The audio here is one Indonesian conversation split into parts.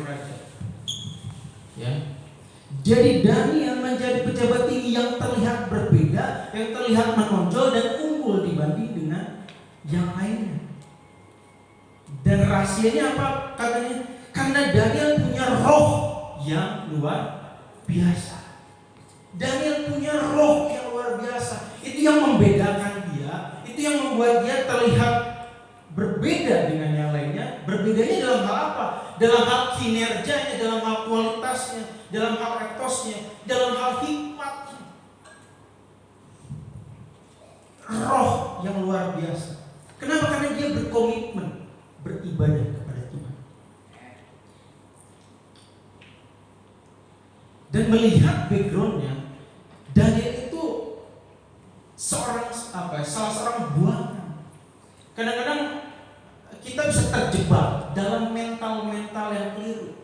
raja. Ya. Jadi Daniel menjadi pejabat tinggi yang terlihat berbeda, yang terlihat menonjol dan unggul dibanding dengan yang lainnya. Dan rahasianya apa katanya? Karena Daniel punya roh yang luar biasa. Daniel punya roh yang luar biasa. Itu yang membedakan dia, itu yang membuat dia terlihat berbeda dengan yang lainnya. Berbedanya dalam hal apa? Dalam hal kinerjanya, dalam hal kualitasnya, dalam hal etosnya, dalam hal hikmatnya. Roh yang luar biasa. Kenapa? Karena dia berkomitmen beribadah kepada Tuhan. Dan melihat backgroundnya, Daniel itu salah seorang buangan. Kadang-kadang kita bisa terjebak dalam mental yang keliru.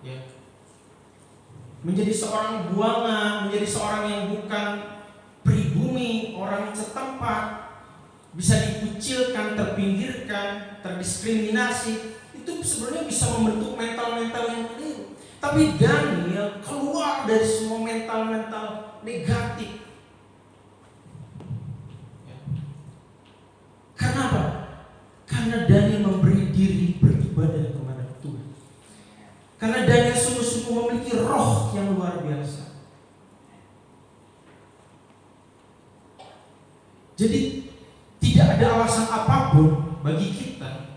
Ya. Menjadi seorang buangan, menjadi seorang yang bukan pribumi, orang setempat, bisa dikucilkan, terpinggirkan, terdiskriminasi. Itu sebenarnya bisa membentuk mental yang keliru. Tapi Daniel keluar dari semua mental negatif. Ya. Kenapa? Karena Daniel memberi diri beribadah kepada Tuhan. Karena Daniel sungguh-sungguh memiliki roh yang luar biasa. Jadi tidak ada alasan apapun bagi kita,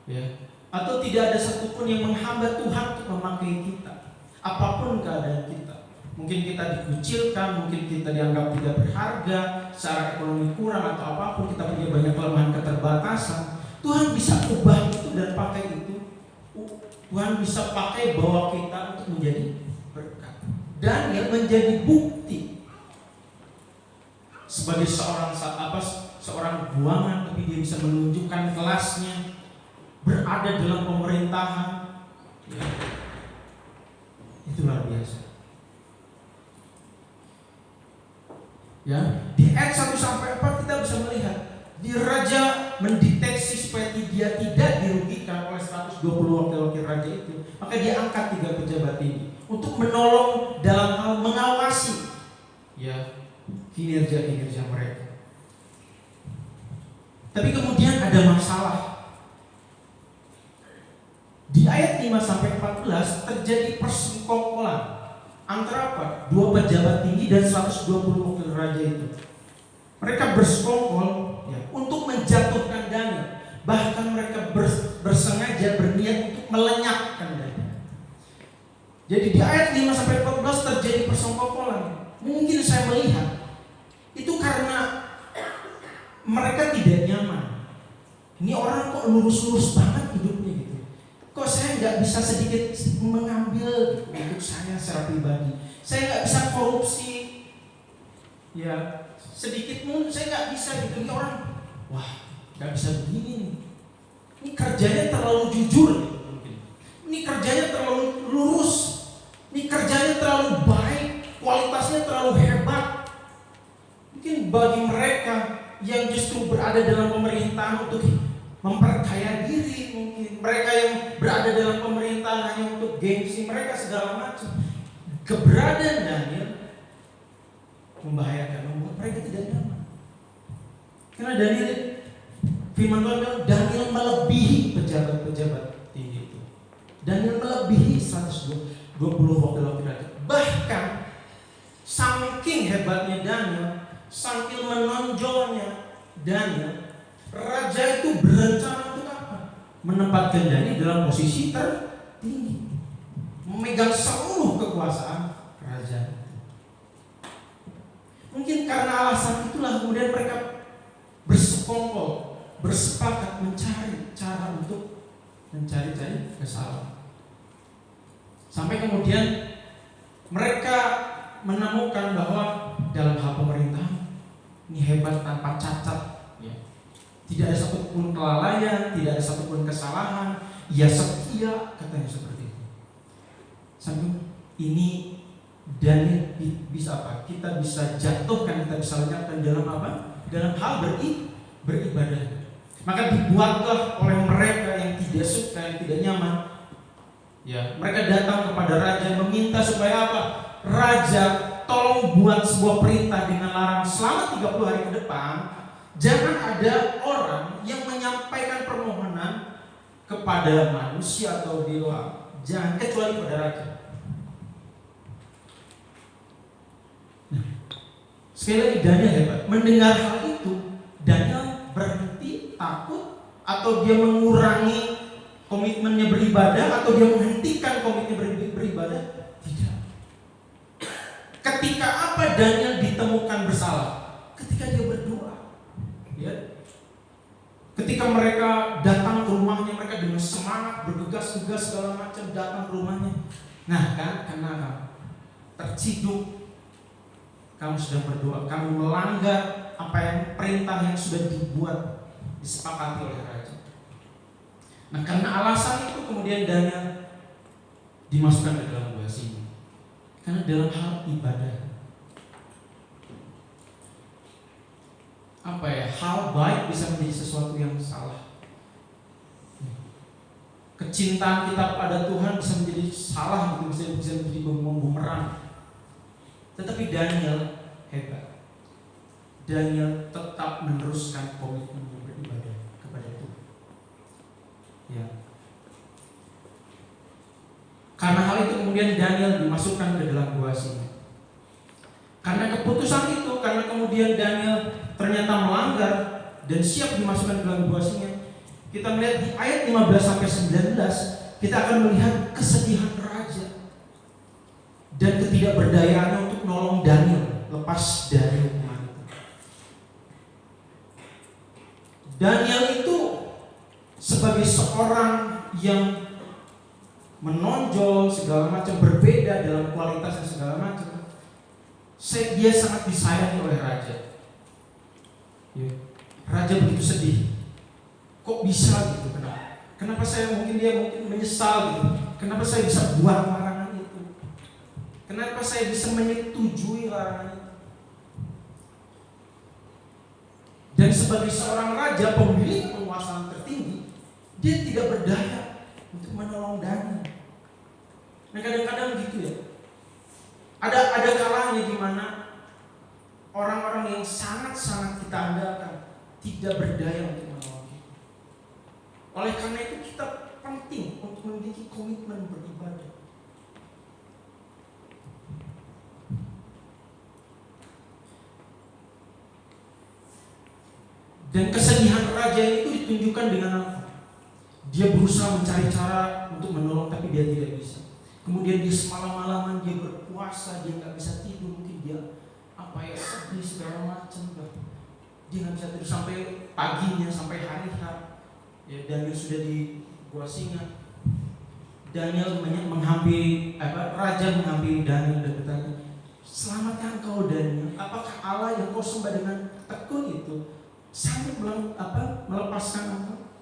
ya, atau tidak ada satupun yang menghambat Tuhan untuk memakai kita. Apapun keadaan kita, mungkin kita dikucilkan, mungkin kita dianggap tidak berharga, secara ekonomi kurang atau apapun, kita punya banyak kelemahan, keterbatasan. Tuhan bisa ubah itu dan pakai itu. Tuhan bisa pakai bawa kita untuk menjadi berkat. Daniel menjadi bukti sebagai seorang buangan, tapi dia bisa menunjukkan kelasnya, berada dalam pemerintahan. Ya. Itu luar biasa. Ya, di ayat 1-4 kita bisa melihat di raja mendeteksi supaya dia tidak dirugikan oleh 120 wakil-wakil raja itu, maka dia angkat 3 pejabat ini untuk menolong dalam hal mengawasi, ya, kinerja mereka. Tapi kemudian ada masalah. Di ayat 5-14 terjadi persekongkolan antara apa? 2 pejabat tinggi dan 120 wakil raja itu. Mereka bersekongkol, ya, untuk menjatuhkan Daniel. Bahkan mereka bersengaja berniat untuk melenyapkan Daniel. Jadi di ayat 5-14 terjadi persekongkolan. Mungkin saya melihat itu karena mereka tidak nyaman. Ini orang kok lurus-lurus banget hidupnya gitu. Kok saya nggak bisa sedikit mengambil untuk saya secara pribadi. Saya nggak bisa korupsi. Ya, sedikit mungkin saya nggak bisa gitu. Ini orang, wah, nggak bisa begini nih. Ini kerjanya terlalu jujur gitu mungkin. Ini kerjanya terlalu lurus. Ini kerjanya terlalu baik. Kualitasnya terlalu hebat. Mungkin bagi mereka yang justru berada dalam pemerintahan untuk memperkaya diri, mungkin mereka yang berada dalam pemerintahan hanya untuk gengsi mereka segala macam, keberadaan Daniel membahayakan, membuat mereka tidak nyaman. Karena Daniel, firman Tuhan bilang Daniel melebihi pejabat-pejabat tinggi itu. Daniel melebihi 120 wakil-wakil raja. Bahkan saking hebatnya Daniel, saking menonjolnya Daniel, raja itu berencana untuk apa? Menempatkan Daniel dalam posisi tertinggi, memegang seluruh kekuasaan raja. Mungkin karena alasan itulah kemudian mereka bersekongkol, bersepakat mencari cara untuk mencari kesalahan. Sampai kemudian mereka menemukan bahwa dalam hal pemerintahan ini hebat tanpa cacat, ya. Tidak ada satupun kelalaian, tidak ada satupun kesalahan. Ia setia, katanya seperti itu. Sampai ini Daniel bisa apa? Kita bisa jatuhkan, kita bisa lenyapkan dalam apa? Dalam hal beribadah. Maka dibuatlah oleh mereka yang tidak suka, yang tidak nyaman, Ya, mereka datang kepada raja meminta supaya apa? Raja, tolong buat sebuah perintah dengan larang selama 30 hari ke depan, jangan ada orang yang menyampaikan permohonan kepada manusia atau dewa, jangan kecuali pada raja. Sekali lagi Daniel hebat. Mendengar hal itu, Daniel berhenti takut atau dia mengurangi komitmennya beribadah atau dia menghentikan komitmennya beribadah? Tidak. Ketika apa Daniel ditemukan bersalah? Ketika dia berdoa. Ya. Ketika mereka datang ke rumahnya, mereka dengan semangat bergegas-gegas segala macam datang ke rumahnya. Nah kan, karena terciduk, kamu sedang berdoa, kamu melanggar apa yang perintah yang sudah dibuat, disepakati oleh raja. Nah karena alasan itu kemudian Daniel dimasukkan ke dalam gua singa. Karena dalam hal ibadah, apa ya, hal baik bisa menjadi sesuatu yang salah. Kecintaan kita pada Tuhan bisa menjadi salah, bisa menjadi bumerang. Tetapi Daniel hebat. Daniel tetap meneruskan komitmennya beribadah kepada Tuhan. Ya. Karena hal itu kemudian Daniel dimasukkan ke dalam gua singa. Karena keputusan itu, karena kemudian Daniel ternyata melanggar dan siap dimasukkan ke dalam gua singa, kita melihat di ayat 15 sampai 19, kita akan melihat kesedihan raja dan ketidakberdayaannya untuk nolong Daniel lepas dari hukuman itu. Daniel itu sebagai seorang yang menonjol segala macam, berbeda dalam kualitas dan segala macam, dia sangat disayangi oleh raja. Ya. Raja begitu sedih. Kok bisa gitu? Kenapa saya mungkin menyesal gitu? Kenapa saya bisa buat larangan itu? Kenapa saya bisa menyetujui larangan itu? Dan sebagai seorang raja, pemilik penguasaan tertinggi, dia tidak berdaya untuk menolong Daniel. Nah kadang-kadang gitu ya. Ada kalanya di mana orang-orang yang sangat-sangat kita andalkan tidak berdaya untuk menolong kita. Oleh karena itu kita penting untuk memiliki komitmen beribadah. Dan kesedihan raja itu ditunjukkan dengan apa? Dia berusaha mencari cara untuk menolong tapi dia tidak bisa. Kemudian dia semalam-malaman dia berpuasa, dia nggak bisa tidur, mungkin dia sedih segala macam, dia nggak bisa tidur sampai paginya, sampai hari H. Ya, Daniel sudah di gua singa. Daniel raja menghampiri Daniel dan bertanya, "Selamatkan engkau Daniel, apakah Allah yang kau sembah dengan tekun itu sanggup melepaskan engkau?"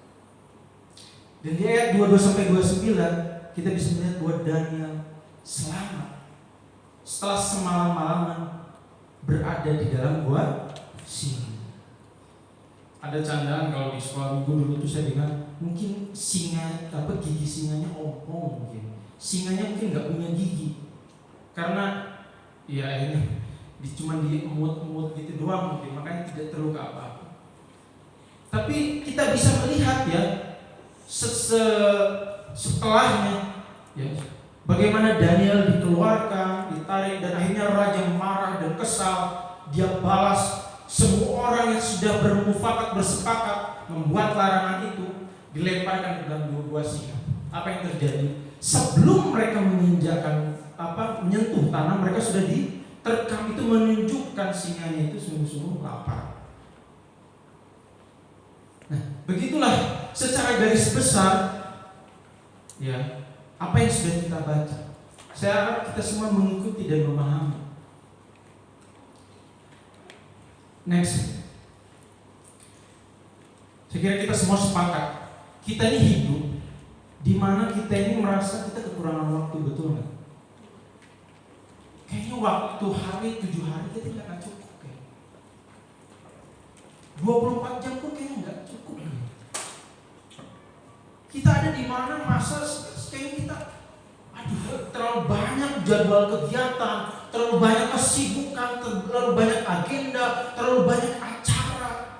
Dan di ayat 22 sampai 29 kita bisa melihat bahwa Daniel selamat setelah semalam-malaman berada di dalam gua singa. Ada candaan kalau di sekolah minggu dulu tuh saya dengar, mungkin gigi singanya ompong, mungkin singanya mungkin nggak punya gigi karena ya ini cuma diemut-emut gitu doang mungkin, makanya tidak terluka apa-apa. Tapi kita bisa melihat ya setelahnya ya, bagaimana Daniel dikeluarkan, ditarik, dan akhirnya raja marah dan kesal. Dia balas semua orang yang sudah bersepakat membuat larangan itu, dilemparkan ke dalam gua singa. Apa yang terjadi? Sebelum mereka menyentuh tanah, mereka sudah diterkam. Itu menunjukkan singanya itu sungguh-sungguh lapar. Nah, begitulah secara garis besar ya apa yang sudah kita baca. Saya harap kita semua mengikuti dan memahami. Next, saya kira kita semua sepakat, kita ini hidup di mana kita ini merasa kita kekurangan waktu, betul nggak? Kayaknya waktu 7 hari kita nggak cukup, kayak 24 jam pun kayaknya nggak cukup. Kita ada di mana masa kayaknya kita jadwal kegiatan, terlalu banyak kesibukan, terlalu banyak agenda, terlalu banyak acara,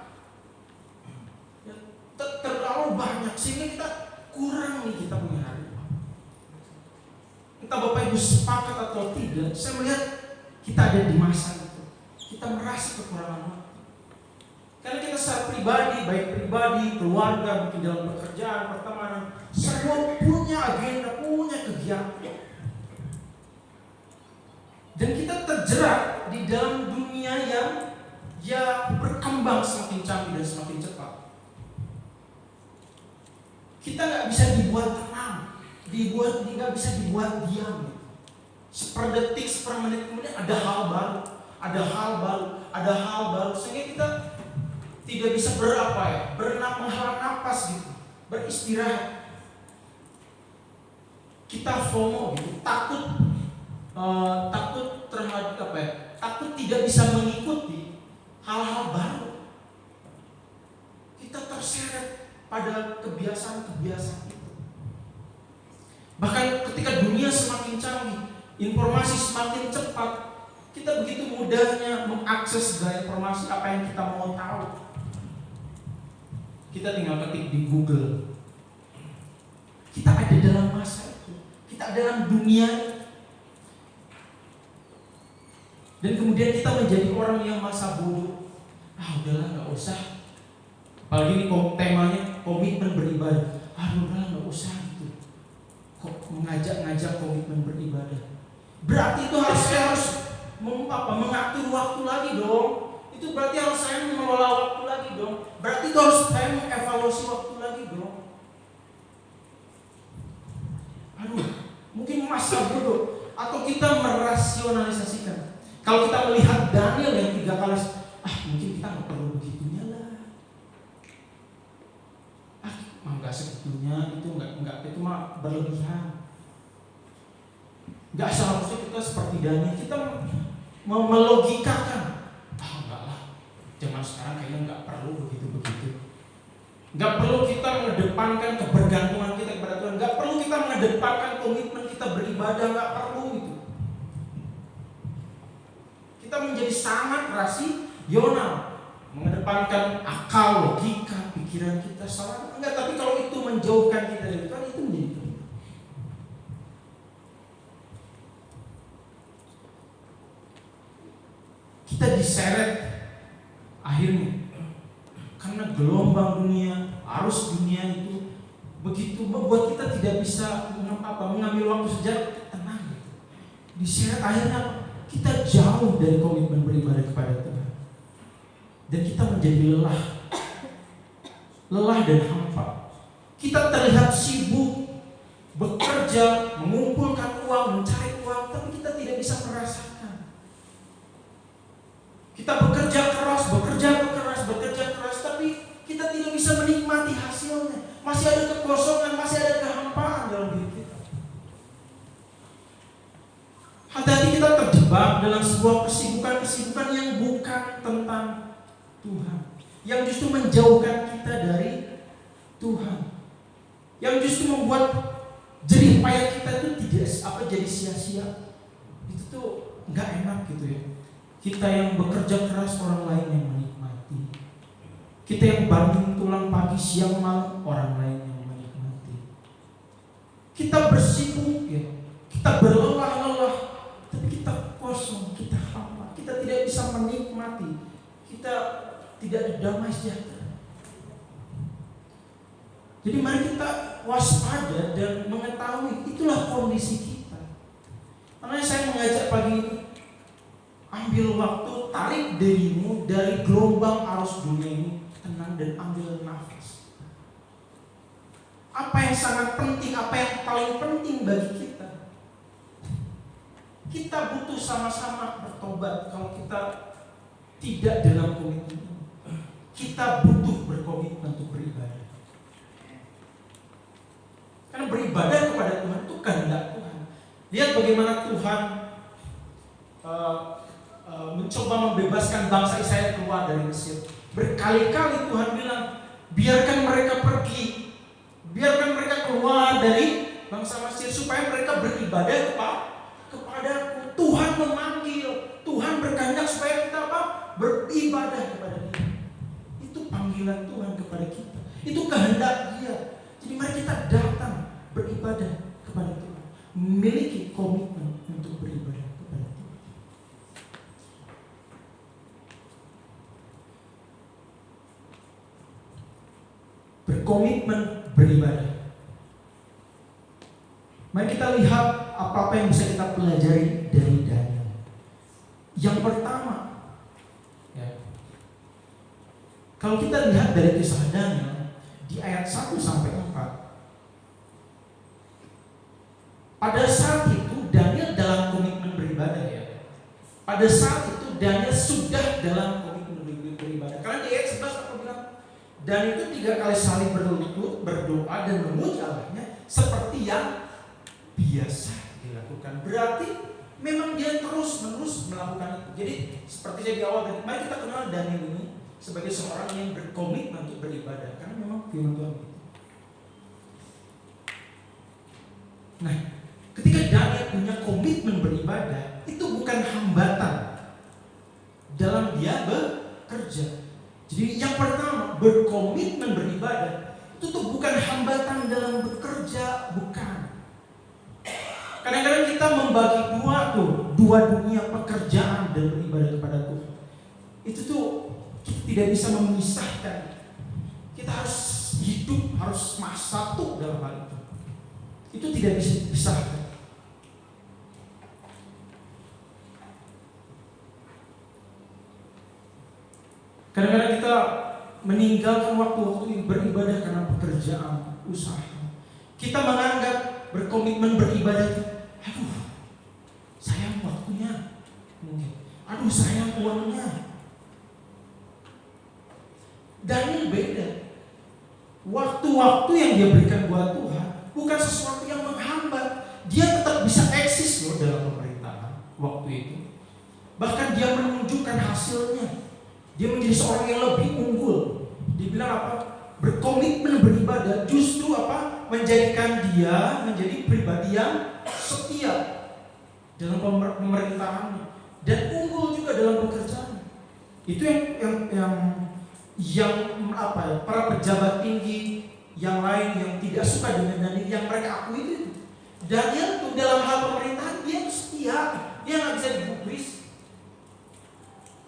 terlalu banyak sehingga kita kurang nih kita punya hari. Entah Bapak Ibu sepakat atau tidak, saya melihat kita ada di masa itu. Kita merasa kekurangan waktu. Karena kita secara pribadi, baik pribadi, keluarga, mungkin dalam pekerjaan, pertemanan, semua punya agenda, punya kegiatan. Dan kita terjerat di dalam dunia yang berkembang semakin canggih dan semakin cepat. Kita nggak bisa dibuat tenang, nggak bisa dibuat diam. Seperdetik, sepermenit kemudian ada hal baru, sehingga kita tidak bisa menghela napas gitu, beristirahat. Kita FOMO gitu, takut terhadap takut tidak bisa mengikuti hal-hal baru. Kita terseret pada kebiasaan-kebiasaan itu. Bahkan ketika dunia semakin canggih, informasi semakin cepat, kita begitu mudahnya mengakses segala informasi apa yang kita mau tahu. Kita tinggal ketik di Google. Kita ada dalam masa itu. Kita ada dalam dunia itu. Dan kemudian kita menjadi orang yang masa bodoh. Udahlah nggak usah. Apalagi ini temanya komitmen beribadah. Udahlah nggak usah gitu. Kok mengajak komitmen beribadah. Berarti itu harus mengatur waktu lagi dong. Itu berarti harus saya mengelola waktu lagi dong. Berarti itu harus saya mengevaluasi waktu lagi dong. Mungkin masa bodoh. Atau kita merasionalisasikan. Kalau kita melihat Daniel yang 3 kali, mungkin kita nggak perlu begitunya lah. Nggak segitunya, itu mah berlebihan. Nggak seharusnya kita seperti Daniel. Kita melogikakan. Enggak lah, zaman sekarang kayaknya nggak perlu begitu. Nggak perlu kita mengedepankan kebergantungan kita kepada Tuhan. Nggak perlu kita mengedepankan komitmen kita beribadah. Nggak perlu itu. Kita menjadi sangat rasional, mengedepankan akal, logika, pikiran kita salah. Enggak, tapi kalau itu menjauhkan kita dari Tuhan, itu menjadi keliru. Kita diseret akhirnya karena gelombang dunia, arus dunia itu begitu membuat kita tidak bisa mengambil waktu sejenak tenang. Diseret akhirnya kita jauh dari komitmen beribadah kepada Tuhan. Dan kita menjadi lelah dan hampa. Kita terlihat sibuk bekerja, mengumpulkan uang, mencari uang, tapi kita tidak bisa merasakan. Kita bekerja keras, tapi kita tidak bisa menikmati hasilnya. Masih ada kekosongan, masih ada kehampaan dalam diri kita. Hati-hati kita terjebak dalam sebuah kesibukan yang bukan tentang Tuhan, yang justru menjauhkan kita dari Tuhan, yang justru membuat jerih payah kita itu tidak jadi sia-sia. Itu tuh nggak enak gitu ya. Kita yang bekerja keras, orang lain yang menikmati. Kita yang banting tulang pagi siang malam, orang lain yang menikmati. Kita bersibuk ya, kita berlelah-lelah, tapi kita kosong, kita hampa, kita tidak bisa menikmati, kita tidak ada damai sejahtera. Jadi mari kita waspada dan mengetahui itulah kondisi kita. Makanya saya mengajak pagi ini, ambil waktu, tarik dirimu dari gelombang arus dunia ini, tenang dan ambil nafas. Apa yang sangat penting, apa yang paling penting bagi kita? Kita butuh sama-sama bertobat kalau kita tidak dalam komitmen. Kita butuh berkomitmen untuk beribadah. Karena beribadah kepada Tuhan itu kehendak Tuhan. Lihat bagaimana Tuhan mencoba membebaskan bangsa Israel keluar dari Mesir. Berkali-kali Tuhan bilang, biarkan mereka pergi, biarkan mereka keluar dari bangsa Mesir supaya mereka beribadah kepada Tuhan memanggil, Tuhan berkehendak supaya kita apa? Beribadah kepada Dia. Itu panggilan Tuhan kepada kita. Itu kehendak Dia. Jadi mari kita datang beribadah kepada Tuhan. Memiliki komitmen untuk beribadah kepada Tuhan. Berkomitmen beribadah. Mari kita lihat apa-apa yang bisa kita pelajari dari Daniel. Yang pertama, ya, kalau kita lihat dari kisah Daniel di ayat 1 sampai 4, pada saat itu Daniel dalam komitmen beribadah ya. Pada saat itu Daniel sudah dalam komitmen beribadah. Karena di ayat 11 aku bilang, Daniel itu 3 kali saling berlutut, berdoa dan memuji Allahnya seperti yang biasa dilakukan. Berarti memang dia terus-menerus melakukan itu. Jadi seperti saya di awal tadi, mari kita kenal Daniel ini sebagai seorang yang berkomitmen untuk beribadah, karena memang firman Tuhan itu. Nah, ketika Daniel punya komitmen beribadah, itu bukan hambatan dalam dia bekerja. Jadi yang pertama, berkomitmen beribadah itu tuh bukan hambatan dalam bekerja, bukan. Kadang-kadang kita membagi dua dunia pekerjaan dan beribadah kepada Tuhan. Itu tuh kita tidak bisa memisahkan. Kita harus hidup, harus satu dalam hal itu. Itu tidak bisa dipisahkan. Kadang-kadang kita meninggalkan waktu-waktu beribadah karena pekerjaan, usaha. Kita menganggap berkomitmen beribadah itu, aduh, sayang waktunya, mungkin, aduh sayang uangnya. Daniel beda. Waktu-waktu yang dia berikan buat Tuhan bukan sesuatu yang menghambat. Dia tetap bisa eksis loh dalam pemerintahan waktu itu. Bahkan dia menunjukkan hasilnya. Dia menjadi seorang yang lebih unggul. Dibilang apa? Berkomitmen beribadah justru apa? Menjadikan dia menjadi pribadi yang setia dalam pemerintahannya dan unggul juga dalam pekerjaan. Itu yang apa ya? Para pejabat tinggi yang lain yang tidak suka dengan Daniel, yang mereka akui itu. Daniel tuh dalam hal pemerintahan dia setia, dia nggak bisa digubris.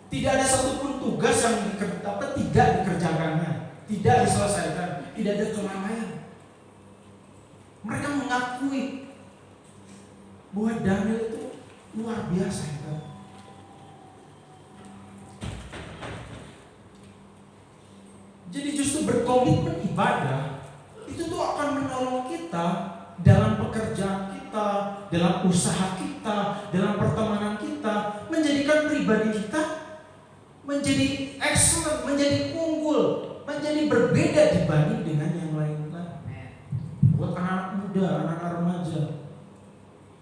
Tidak ada satupun tugas yang tidak dikerjakannya, tidak diselesaikan, tidak ada kelalaian. Mereka mengakui bahwa Daniel itu luar biasa ya. Jadi justru berkomitmen ibadah itu tuh akan menolong kita dalam pekerjaan kita, dalam usaha kita, dalam pertemanan kita, menjadikan pribadi kita menjadi excellent, menjadi unggul, menjadi berbeda dibanding dengan yang lain-lain. Buat anak muda, anak remaja,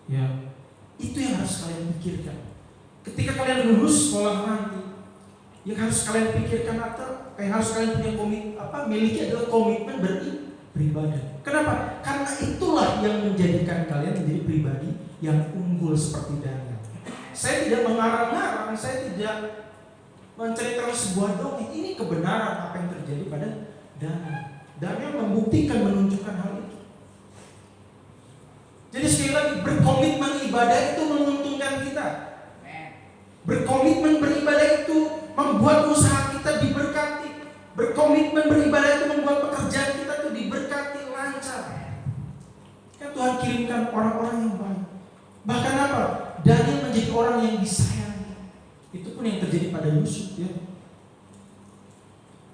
ya itu yang harus kalian pikirkan. Ketika kalian lulus sekolah nanti, yang harus kalian pikirkan atau yang harus kalian punya miliki adalah komitmen beribadah. Kenapa? Karena itulah yang menjadikan kalian menjadi pribadi yang unggul seperti Daniel. Saya tidak mengarang-arang, saya tidak menceritakan sebuah dongeng. Ini kebenaran apa yang terjadi pada Daniel. Daniel membuktikan, menunjukkan hal itu. Jadi sekali lagi, berkomitmen ibadah itu menguntungkan kita. Berkomitmen beribadah itu membuat usaha kita diberkati. Berkomitmen beribadah itu membuat pekerjaan kita itu diberkati, lancar. Kan Tuhan kirimkan orang-orang yang baik. Bahkan apa? Daniel menjadi orang yang disayangi. Itu pun yang terjadi pada Yusuf ya.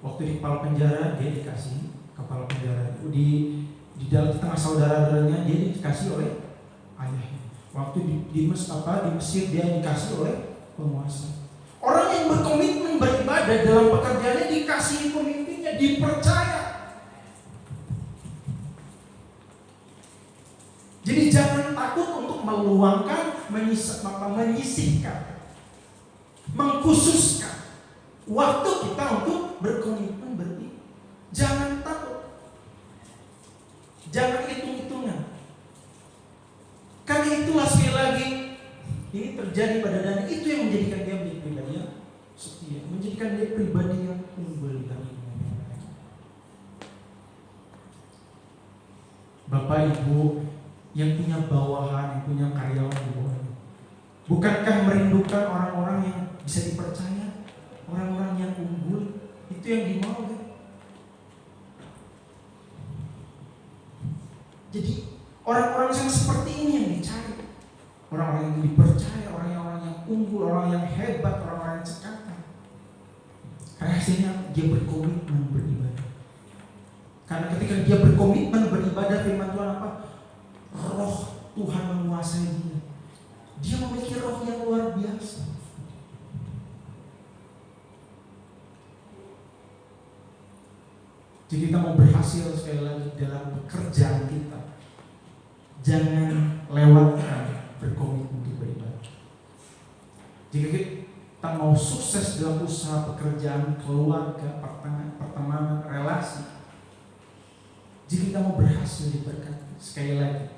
Waktu di kepala penjara dia dikasih kepala penjara. Di dalam tengah saudara-saudaranya dia dikasih oleh ayahnya. Waktu di Mesir dia dikasih oleh penguasa. Orang yang berkomitmen beribadah dalam pekerjaannya dikasihi pemimpinnya, dipercaya. Jadi jangan takut untuk meluangkan, menyisihkan, mengkhususkan waktu kita untuk berkomitmen beribadah. Jangan takut. Jangan hitung-hitungan. Karena itulah sekali lagi Ini terjadi pada Daniel. Itu yang menjadikan dia menjadi pribadi yang setia, menjadikan dia pribadi yang unggul di dalam hidup. Bapak Ibu yang punya bawahan, yang punya karyawan di bawah, bukankah merindukan orang-orang yang bisa dipercaya, orang-orang yang unggul? Itu yang dimau kan? Jadi orang-orang yang seperti ini yang dicari, orang-orang yang dipercaya, orang-orang yang unggul, orang yang hebat, orang-orang yang cekatan. Karena hasilnya dia berkomitmen beribadah. Karena ketika dia berkomitmen beribadah, firman Tuhan apa? Roh Tuhan menguasai dia. Dia memiliki roh yang luar biasa. Jadi kita mau berhasil sekali lagi dalam pekerjaan kita, jangan lewatkan berkomitmen untuk beribadah. Jika kita mau sukses dalam usaha, pekerjaan, keluarga, pertemanan, relasi, jika kita mau berhasil diberkati, sekali lagi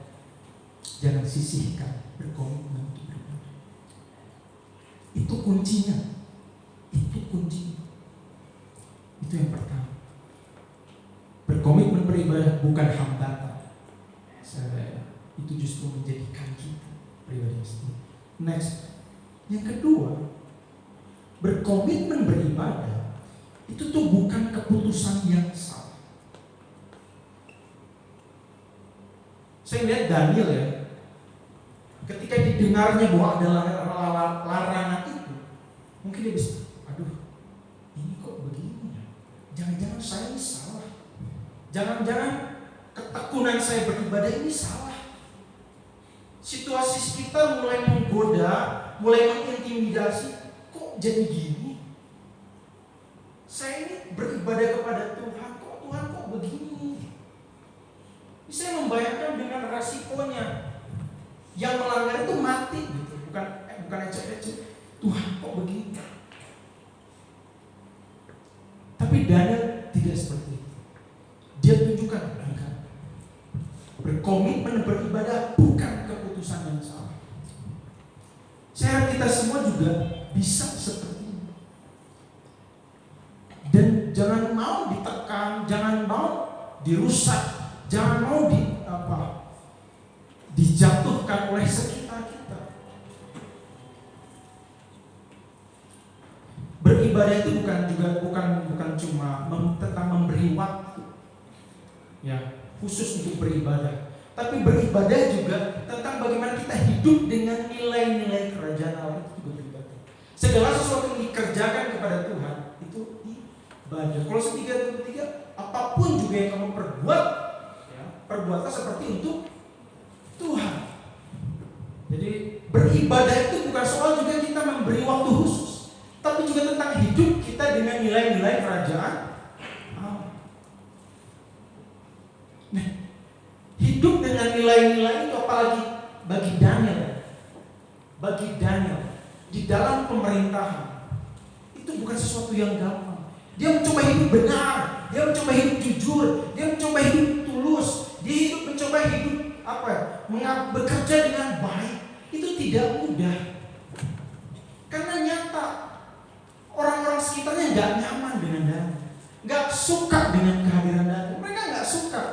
jangan sisihkan berkomitmen untuk beribadah. Itu kuncinya. Itu yang pertama. Berkomitmen beribadah bukan hambatan. Itu justru menjadikan kita pribadi yang setia. Next, yang kedua, berkomitmen beribadah itu tuh bukan keputusan yang salah. Saya lihat Daniel ya, ketika didengarnya bahwa ada larangan itu, mungkin dia bisa, aduh, ini kok begini ya? Jangan-jangan saya ini salah. Jangan-jangan ketekunan saya beribadah ini salah. Situasi sekitar mulai menggoda, mulai mengintimidasi. Kok jadi gini? Saya ini beribadah kepada Tuhan, kok Tuhan kok begini? Saya membayangkan dengan resikonya. Yang melanggar itu mati gitu, bukan ecek-ecek. Tuhan kok begini? Tapi Daniel tidak seperti itu. Dia tunjukkan berkomitmen beribadah bukan keputusan yang salah. Saya harap kita semua juga bisa seperti ini. Dan jangan mau ditekan, jangan mau dirusak, jangan mau dijatuhkan oleh sekitar kita. Beribadah itu bukan cuma tentang memberi waktu, ya, khusus untuk beribadah. Tapi beribadah juga tentang bagaimana kita hidup dengan nilai-nilai kerajaan Allah itu juga beribadah. Segala sesuatu yang dikerjakan kepada Tuhan itu ibadah. Kolose 3:3, apapun juga yang kamu perbuat, ya, perbuatlah seperti untuk Tuhan. Jadi beribadah itu bukan soal juga kita memberi waktu khusus, tapi juga tentang hidup kita dengan nilai-nilai kerajaan. Nah, hidup dengan nilai-nilai itu apalagi bagi Daniel di dalam pemerintahan itu bukan sesuatu yang gampang. Dia mencoba hidup benar, dia mencoba hidup jujur, dia mencoba hidup tulus, dia mencoba hidup bekerja dengan baik. Itu tidak mudah, karena nyata orang-orang sekitarnya nggak nyaman dengan Daniel, nggak suka dengan kehadiran Daniel. Mereka nggak suka.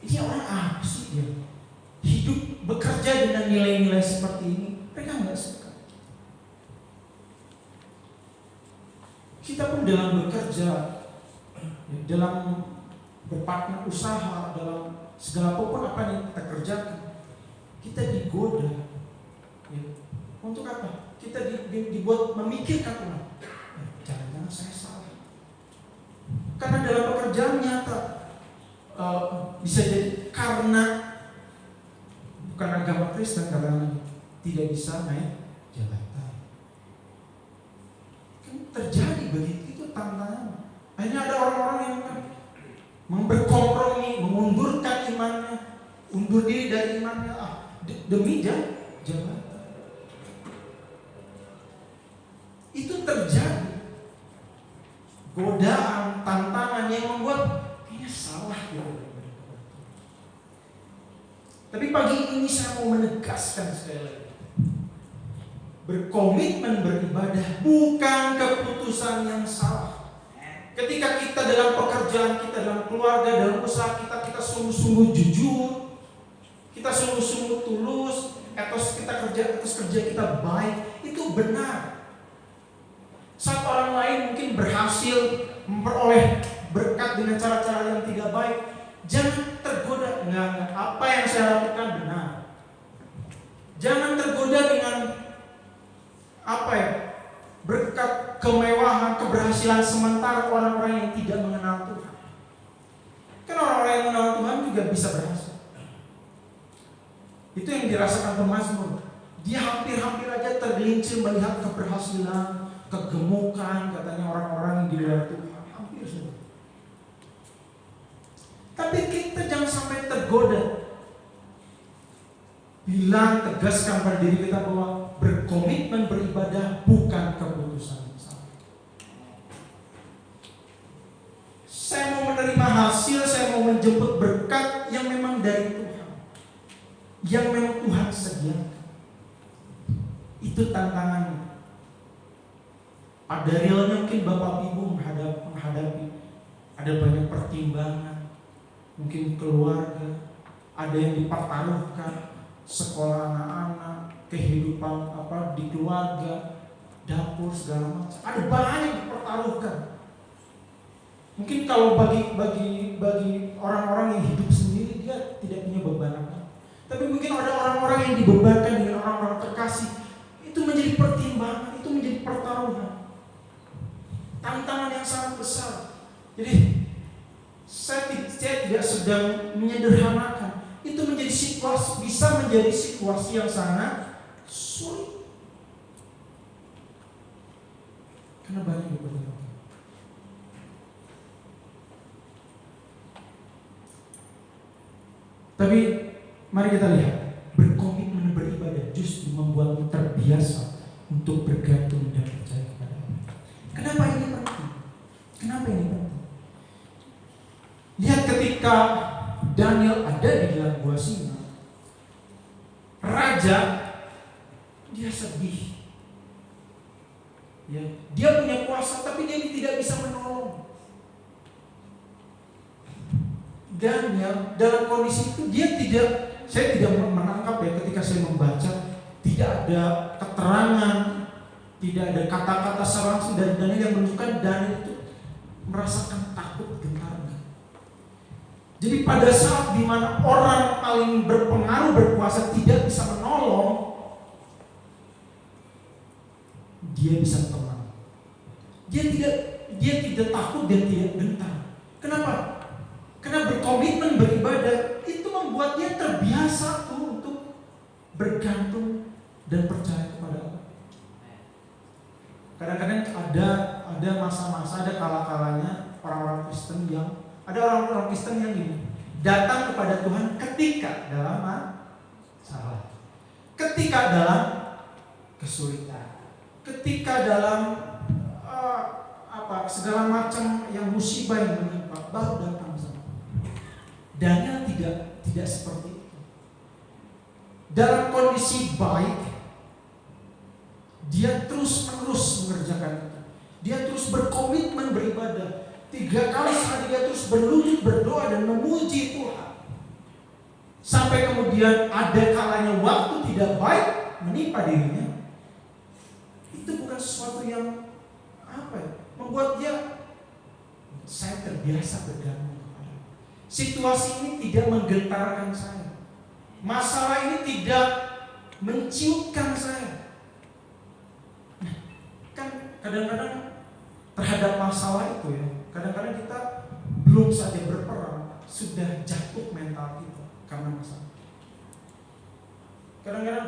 Ini orang apa sih dia? Hidup bekerja dengan nilai-nilai seperti ini, mereka nggak suka. Kita pun dalam bekerja, dalam berpartner usaha, dalam segala apapun apa yang kita kerjakan, kita digoda. Ya. Untuk apa? Kita dibuat memikirkan ulang. Jangan-jangan saya salah. Karena dalam pekerjaan nyata, bisa jadi karena bukan agama Kristen, karena tidak bisa naik jabatan. Kan terjadi begitu, itu tantangan. Akhirnya ada orang-orang yang berkompromi, mengundurkan imannya, undur diri dari imannya demi jabatan. Itu terjadi. Godaan, tantangan yang membuat kayaknya salah gitu. Tapi pagi ini saya mau menegaskan sekali lagi, berkomitmen beribadah bukan keputusan yang salah. Ketika kita dalam pekerjaan kita, dalam keluarga, dalam usaha kita, kita sungguh-sungguh jujur, kita sungguh-sungguh tulus, etos kerja kita baik, itu benar. Saat orang lain mungkin berhasil memperoleh berkat dengan cara-cara yang tidak baik, jangan tergoda. Enggak, apa yang saya lakukan benar. Jangan tergoda dengan berkat kemewahan, keberhasilan sementara orang-orang yang tidak mengenal Tuhan. Kan orang-orang yang mengenal Tuhan juga bisa berhasil. Itu yang dirasakan pemazmur. Dia hampir-hampir aja tergelincir melihat keberhasilan, kegemukan katanya orang-orang yang di luar Tuhan. Hampir semua. Tapi kita jangan sampai tergoda. Bilang, tegaskan pada diri kita bahwa berkomitmen beribadah bukan keputusan salah. Saya mau menerima hasil, saya mau menjemput berkat yang memang dari Tuhan, yang memang Tuhan sediakan. Itu tantangannya. Pada realnya mungkin Bapak Ibu menghadapi ada banyak pertimbangan, mungkin keluarga, ada yang dipertaruhkan, sekolah anak-anak, kehidupan di keluarga, dapur segala macam. Ada banyak yang dipertaruhkan. Mungkin kalau bagi orang-orang yang hidup sendiri dia tidak punya beban apa. Tapi mungkin ada orang-orang yang dibebankan dengan orang-orang terkasih. Itu menjadi pertimbangan, itu menjadi pertaruhan. Tantangan yang sangat besar. Jadi saya tidak sedang menyederhanakan. Itu bisa menjadi situasi yang sangat sulit. Karena banyak yang berlaku. Tapi mari kita lihat, berkomitmen beribadah justru membuatmu terbiasa untuk bergantung dan percaya kepada Allah. Kenapa ini penting? Kenapa ini penting? Lihat ketika Daniel ada di dalam gua singa, raja dia sedih. Ya, dia punya kuasa tapi dia tidak bisa menolong. Daniel dalam kondisi itu saya tidak menangkap ya ketika saya membaca, tidak ada keterangan, tidak ada kata-kata langsung dari Daniel yang menunjukkan Daniel itu merasakan takut, gentar. Jadi pada saat dimana orang paling berpengaruh, berkuasa tidak bisa menolong, dia bisa tenang. Dia tidak takut dan tidak gentar. Kenapa? Karena berkomitmen beribadah itu membuat dia terbiasa untuk bergantung dan percaya kepada Allah. Kadang-kadang ada masa-masa, ada kala-kalanya orang-orang Kristen yang ini datang kepada Tuhan ketika dalam masalah, ketika dalam kesulitan, ketika dalam segala macam yang musibah yang menimpa, baru datang sama. Daniel tidak seperti itu. Dalam kondisi baik, dia terus-menerus mengerjakan itu. Dia terus berkomitmen beribadah. 3 kali sekali dia terus berlutut berdoa dan memuji Tuhan. Sampai kemudian ada kalanya waktu tidak baik menimpa dirinya. Itu bukan sesuatu yang membuat dia, saya terbiasa bergantung kepada. Situasi ini tidak menggentarkan saya. Masalah ini tidak menciutkan saya. Nah, kan kadang-kadang terhadap masalah itu ya, kadang-kadang kita belum saja berperang sudah jatuh mental kita karena masalah. Kadang-kadang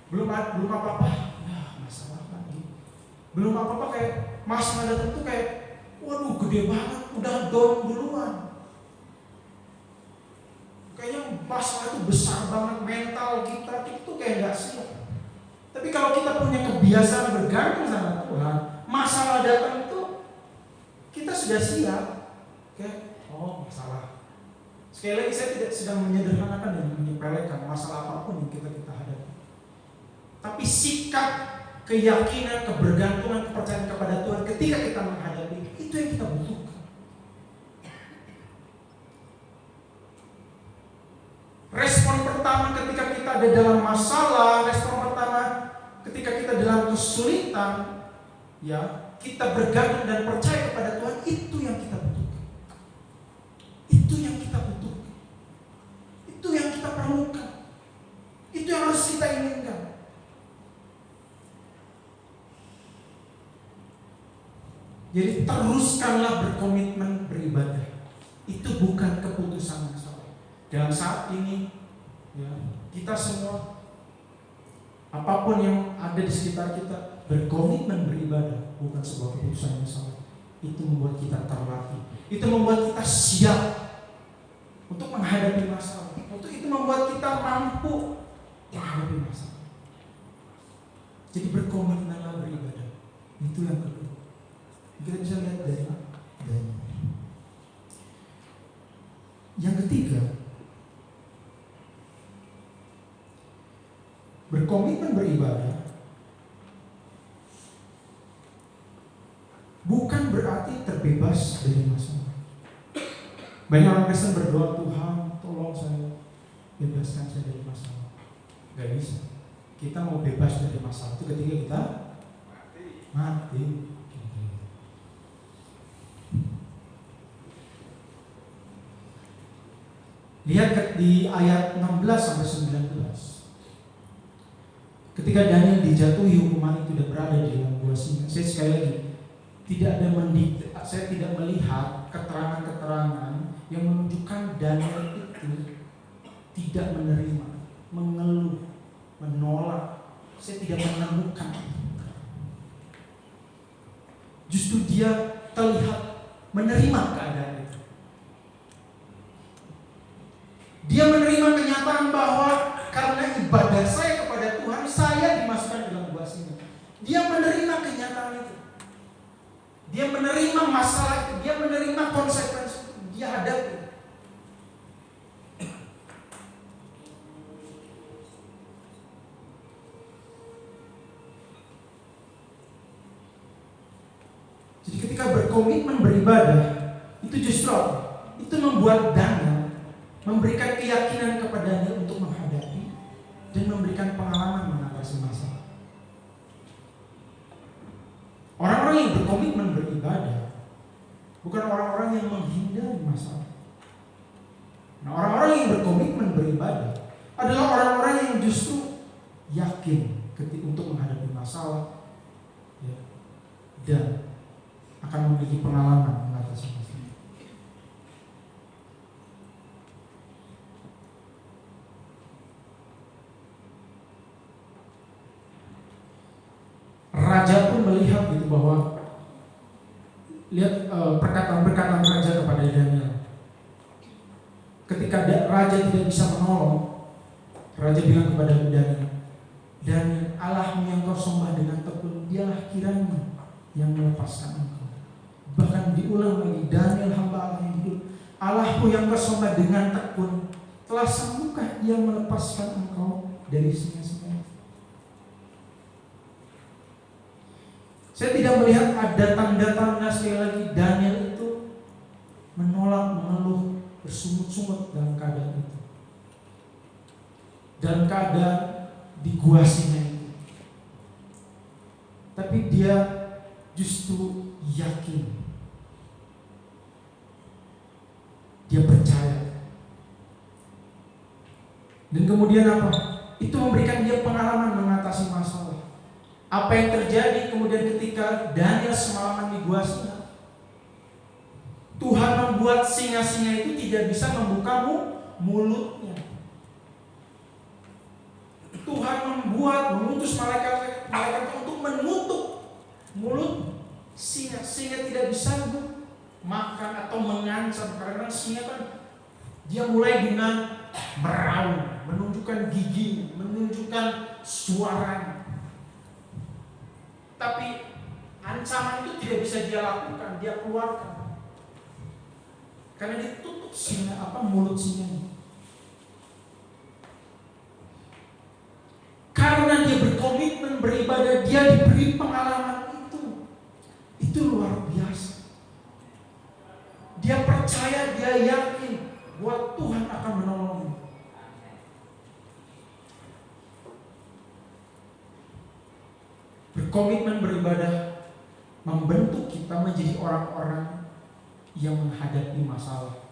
belum apa-apa, masalah lagi. Belum apa-apa kayak masalah datang tuh kayak, waduh gede banget, udah down duluan. Kayaknya masalah itu besar banget, mental kita itu kayak gak siap. Tapi kalau kita punya kebiasaan bergantung sama Tuhan, masalah datang itu kita sudah siap. Masalah. Sekali lagi saya tidak sedang menyederhanakan dan menyepelekan masalah apapun yang kita hadapi. Tapi sikap keyakinan, kebergantungan, kepercayaan kepada Tuhan ketika kita menghadapi itu yang kita butuhkan. Respon pertama ketika kita ada dalam masalah, respon pertama ketika kita dalam kesulitan, ya, kita bergantung dan percaya kepada Tuhan, itu yang kita butuhkan. Itu yang kita butuhkan. Itu yang kita perlukan. Itu yang harus kita inginkan. Jadi teruskanlah berkomitmen beribadah. Itu bukan keputusan yang salah. Dalam saat ini, ya, kita semua, apapun yang ada di sekitar kita, berkomitmen beribadah bukan sebuah keputusan yang salah. Itu membuat kita terlatih. Itu membuat kita siap untuk menghadapi masalah. Itu membuat kita mampu menghadapi masalah. Jadi berkomitmenlah beribadah. Itu yang kedua. Kita bisa lihat dari yang ketiga, berkomitmen beribadah bukan berarti terbebas dari masalah. Banyak orang Kristen berdoa, Tuhan tolong saya, bebaskan saya dari masalah. Gak bisa. Kita mau bebas dari masalah itu ketika kita mati. Lihat di ayat 16 sampai 19. Ketika Daniel dijatuhi hukuman itu dan berada di dalam gua singa. Saya sekali lagi saya tidak melihat keterangan-keterangan yang menunjukkan Daniel itu tidak menerima, mengeluh, menolak. Saya tidak menemukan. Justru dia terlihat menerima keadaan itu. Dia menerima kenyataan bahwa karena ibadah saya kepada Tuhan, saya dimasukkan dalam gua singa. Dia menerima kenyataan itu. Dia menerima masalah itu. Dia menerima konsekuensi itu. Dia hadapi. Jadi ketika berkomitmen beribadah, itu justru itu membuat Daniel memberikan keyakinan kepada Daniel untuk menghadapi dan memberikan pengalaman mengatasi masalah. Orang-orang yang berkomitmen beribadah bukan orang-orang yang menghindari masalah. Nah, orang-orang yang berkomitmen beribadah adalah orang-orang yang justru yakin untuk menghadapi masalah, ya, dan akan memiliki pengalaman mengatasi masalah. Raja pun melihat gitu bahwa lihat perkataan-perkataan raja kepada Daniel. Ketika raja tidak bisa menolong, raja bilang kepada Daniel, "Daniel, Allahmu yang kau sembah dengan tekun, dialah kiranya yang melepaskan engkau." Bahkan diulang lagi, "Daniel, hamba Allah yang hidup, Allahmu yang kau sembah dengan tekun, telah sanggupkah Dia melepaskan engkau dari singa-singa?" Saya tidak melihat ada tanda-tanda sekali lagi Daniel itu menolak, mengeluh, bersungut-sungut dalam keadaan itu. Dalam keadaan di gua singa itu. Tapi dia justru yakin. Dia percaya. Dan kemudian apa? Itu memberikan dia pengalaman mengatasi masalah. Apa yang terjadi kemudian ketika Daniel semalaman di gua singa? Tuhan membuat singa-singa itu tidak bisa membuka mulutnya. Tuhan mengutus malaikat untuk menutup mulut singa. Singa tidak bisa makan atau mengancam, karena singa kan dia mulai dengan meraung, menunjukkan gigi, menunjukkan suaranya. Tapi ancaman itu tidak bisa dia lakukan, dia keluarkan. Karena ditutup mulut singa. Karena dia berkomitmen berkomitmen beribadah, dia diberi pengalaman itu. Itu luar biasa. Dia percaya, dia yakin bahwa Tuhan akan menolongnya. Berkomitmen beribadah membentuk kita menjadi orang-orang yang menghadapi masalah,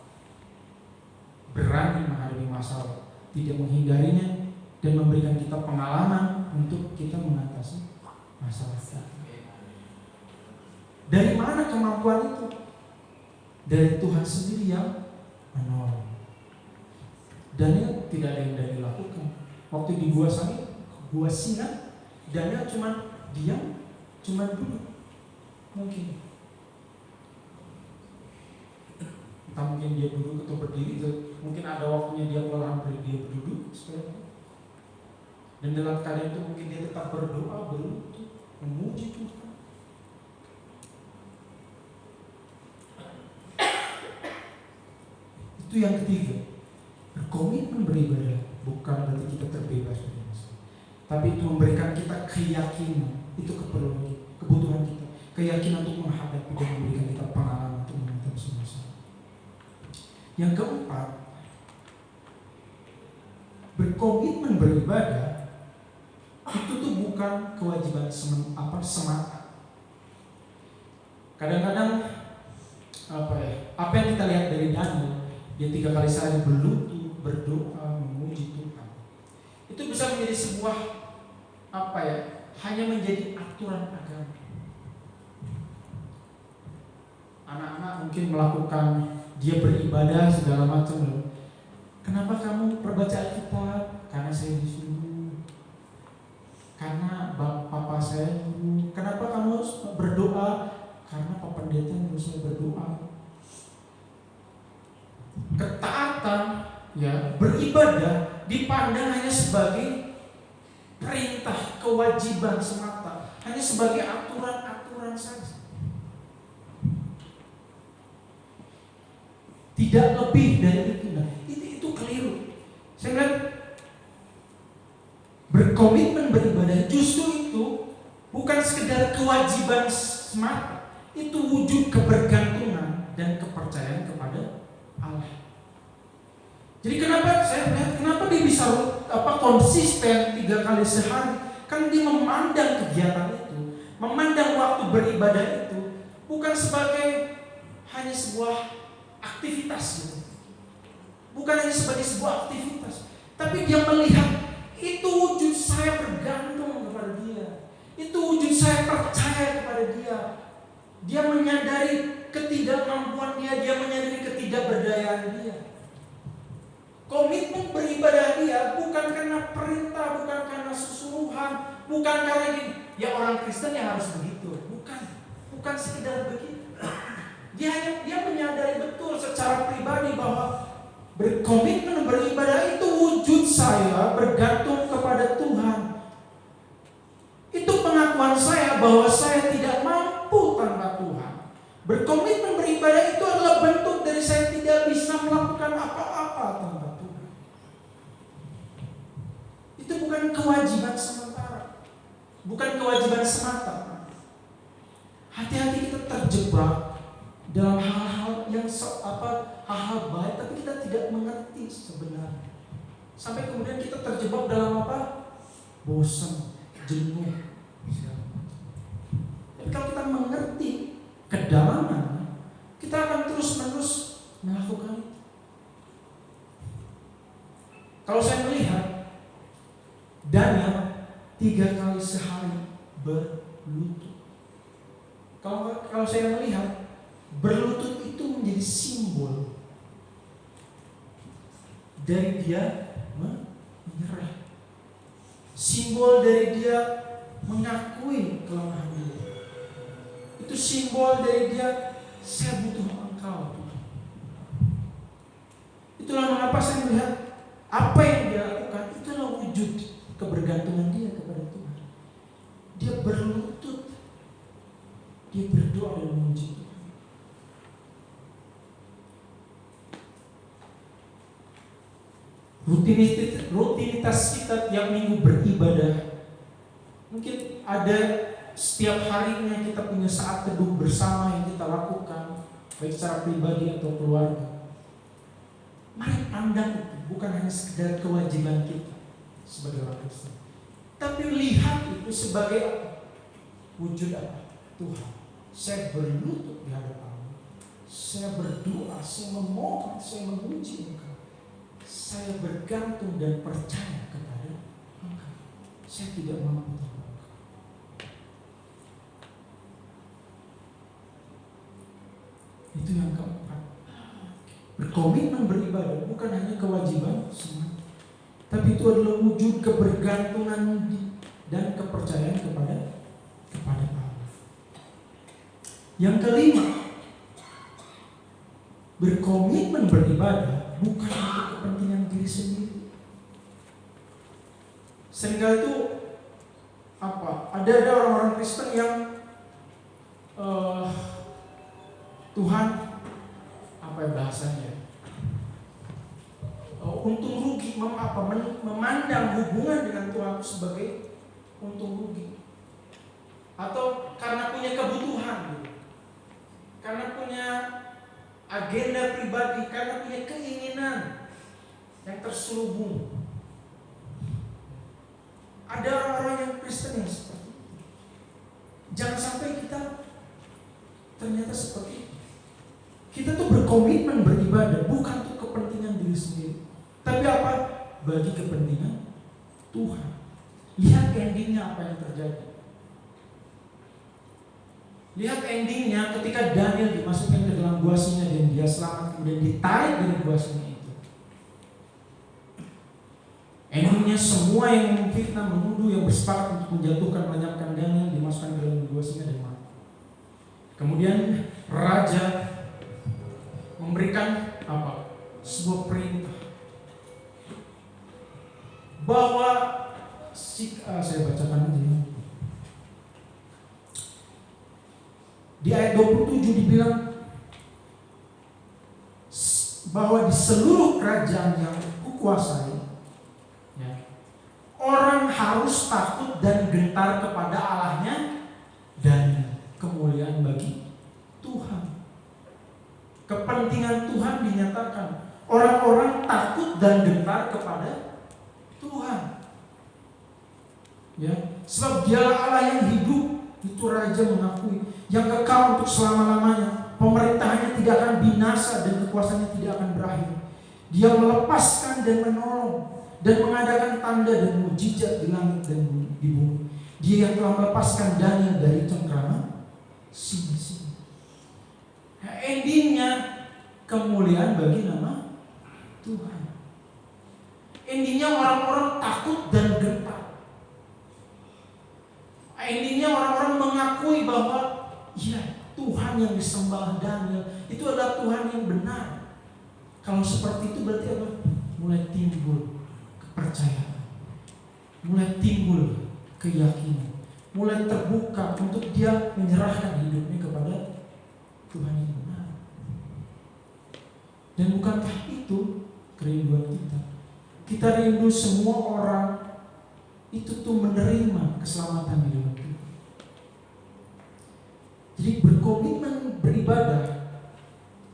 berani menghadapi masalah, tidak menghindarinya, dan memberikan kita pengalaman untuk kita mengatasi masalah kita. Dari mana kemampuan itu? Dari Tuhan sendiri yang menolong. Daniel tidak ada yang Daniel lakukan. Waktu di gua singa, Daniel cuma diam, cuma duduk. Mungkin entah mungkin dia duduk atau berdiri, mungkin ada waktunya dia pelan dia berduduk supaya. Dan dalam keadaan itu mungkin dia tetap berdoa, berlutut, memuji Tuhan. Itu yang ketiga, berkomitmen beribadah bukan berarti kita terbebas dari masalah, tapi itu memberikan kita keyakinan. Itu kebutuhan kita, keyakinan untuk menghadapi dan memberikan kita pengalaman untuk mengatasi masalah. Yang keempat, berkomitmen beribadah itu tuh bukan kewajiban semata. Kadang-kadang apa yang kita lihat dari Daniel, dia 3 kali sehari berlutut, berdoa, memuji Tuhan. Itu bisa menjadi sebuah hanya menjadi aturan agama. Anak-anak mungkin melakukan, dia beribadah segala macam. Kenapa kamu perbaca Alkitab? Karena saya disuruh. Karena papa saya dulu. Kenapa kamu berdoa? Karena Pak Pendeta nyuruh saya berdoa. Ketaatan, beribadah dipandang hanya sebagai perintah, kewajiban semata, hanya sebagai aturan-aturan saja. Tidak lebih dari itu. Itu keliru. Saya bilang berkomitmen beribadah justru itu bukan sekedar kewajiban semata, itu wujud kebergantungan dan kepercayaan kepada Allah. Jadi kenapa dia bisa konsisten 3 kali sehari? Kan dia memandang kegiatan itu, memandang waktu beribadah itu bukan sebagai hanya sebuah aktivitas gitu. Bukan hanya sebagai sebuah aktivitas, tapi dia melihat itu wujud saya bergantung kepada dia. Itu wujud saya percaya kepada dia. Dia menyadari ketidakmampuan dia menyadari ketidakberdayaan dia. Komitmen beribadah dia bukan karena perintah, bukan karena susuruhan, bukan karena gini, ya orang Kristen yang harus begitu. Bukan sekedar begitu. Dia menyadari betul secara pribadi bahwa berkomitmen beribadah itu wujud saya bergantung kepada Tuhan. Itu pengakuan saya bahwa saya tidak mampu tanpa Tuhan. Berkomitmen beribadah itu adalah bentuk dari saya tidak bisa melakukan apa-apa tanpa Tuhan. Itu bukan kewajiban sementara, bukan kewajiban semata. Hati-hati kita terjebak dalam hal-hal yang hal-hal baik, tapi kita tidak mengerti sebenarnya. Sampai kemudian kita terjebak dalam bosan, jenuh. Tapi kalau kita mengerti kedalaman, kita akan terus-menerus melakukan itu. Kalau saya melihat Daniel 3 kali sehari berlutut. Kalau saya melihat berlutut itu menjadi simbol dari dia menyerah, simbol dari dia mengakui kelemahan dia. Itu simbol dari dia, saya butuh Engkau Tuhan. Itulah mengapa saya melihat apa yang dia lakukan, itulah wujud kebergantungan dia kepada Tuhan. Dia berlutut, dia berdoa dan memuji Tuhan. Rutinitas kita tiap minggu beribadah Mungkin ada setiap harinya kita punya saat teduh bersama yang kita lakukan, baik secara pribadi atau keluarga. Mari pandang itu bukan hanya sekedar kewajiban kita sebagai orang Kristen, tapi lihat itu sebagai apa? Wujud apa? Tuhan, saya berlutut di hadapan-Mu, saya berdoa, saya memohon, saya memuji Engkau, saya bergantung dan percaya kepada Engkau. Saya tidak mampu tanpa Engkau. Itu yang keempat. Berkomitmen beribadah bukan hanya kewajiban semata, tapi itu adalah wujud kebergantungan dan kepercayaan kepada Allah. Yang kelima, berkomitmen beribadah bukan untuk kepentingan diri sendiri. Sehingga itu ada orang-orang Kristen yang Tuhan bahasanya untung rugi, memandang hubungan dengan Tuhan sebagai untung rugi, atau karena punya kebutuhan gitu, karena punya agenda pribadi, karena punya keinginan yang terselubung. Ada orang-orang yang Kristen yang seperti itu. Jangan sampai kita ternyata seperti itu. Kita tuh berkomitmen beribadah bukan untuk kepentingan diri sendiri, tapi apa? Bagi kepentingan Tuhan. Lihat endingnya apa yang terjadi. Lihat endingnya ketika Daniel dimasukkan ke dalam gua singa dan dia selamat, kemudian ditarik dari gua singa itu. Endingnya semua yang memfitnah, menuduh, yang bersepakat untuk menjatuhkan, melenyapkan Daniel dimasukkan ke dalam gua singa dan mati. Kemudian raja memberikan sebuah perintah bahwa saya bacakan aja. Di ayat 27 dibilang bahwa di seluruh kerajaan yang kukuasai, orang harus takut dan gentar kepada Allahnya dan kemuliaan bagi Tuhan. Kepentingan Tuhan dinyatakan. Orang-orang takut dan gentar kepada Tuhan. Ya, sebab Dialah Allah yang hidup, itu raja mengakui, yang kekal untuk selama-lamanya. Pemerintahannya tidak akan binasa dan kekuasaannya tidak akan berakhir. Dia melepaskan dan menolong dan mengadakan tanda dan mukjizat di langit dan di bumi. Dia yang telah melepaskan Daniel dari cengkraman singa. Endingnya kemuliaan bagi nama Tuhan. Endingnya orang-orang takut dan gentar. Endingnya orang-orang mengakui bahwa ya, Tuhan yang disembah Daniel itu adalah Tuhan yang benar. Kalau seperti itu berarti apa? Mulai timbul kepercayaan, mulai timbul keyakinan, mulai terbuka untuk dia menyerahkan hidupnya kepada Tuhan yang benar. Dan bukankah itu kerinduan kita? Kita rindu semua orang itu tuh menerima keselamatan di dalam Tuhan. Jadi berkomitmen beribadah,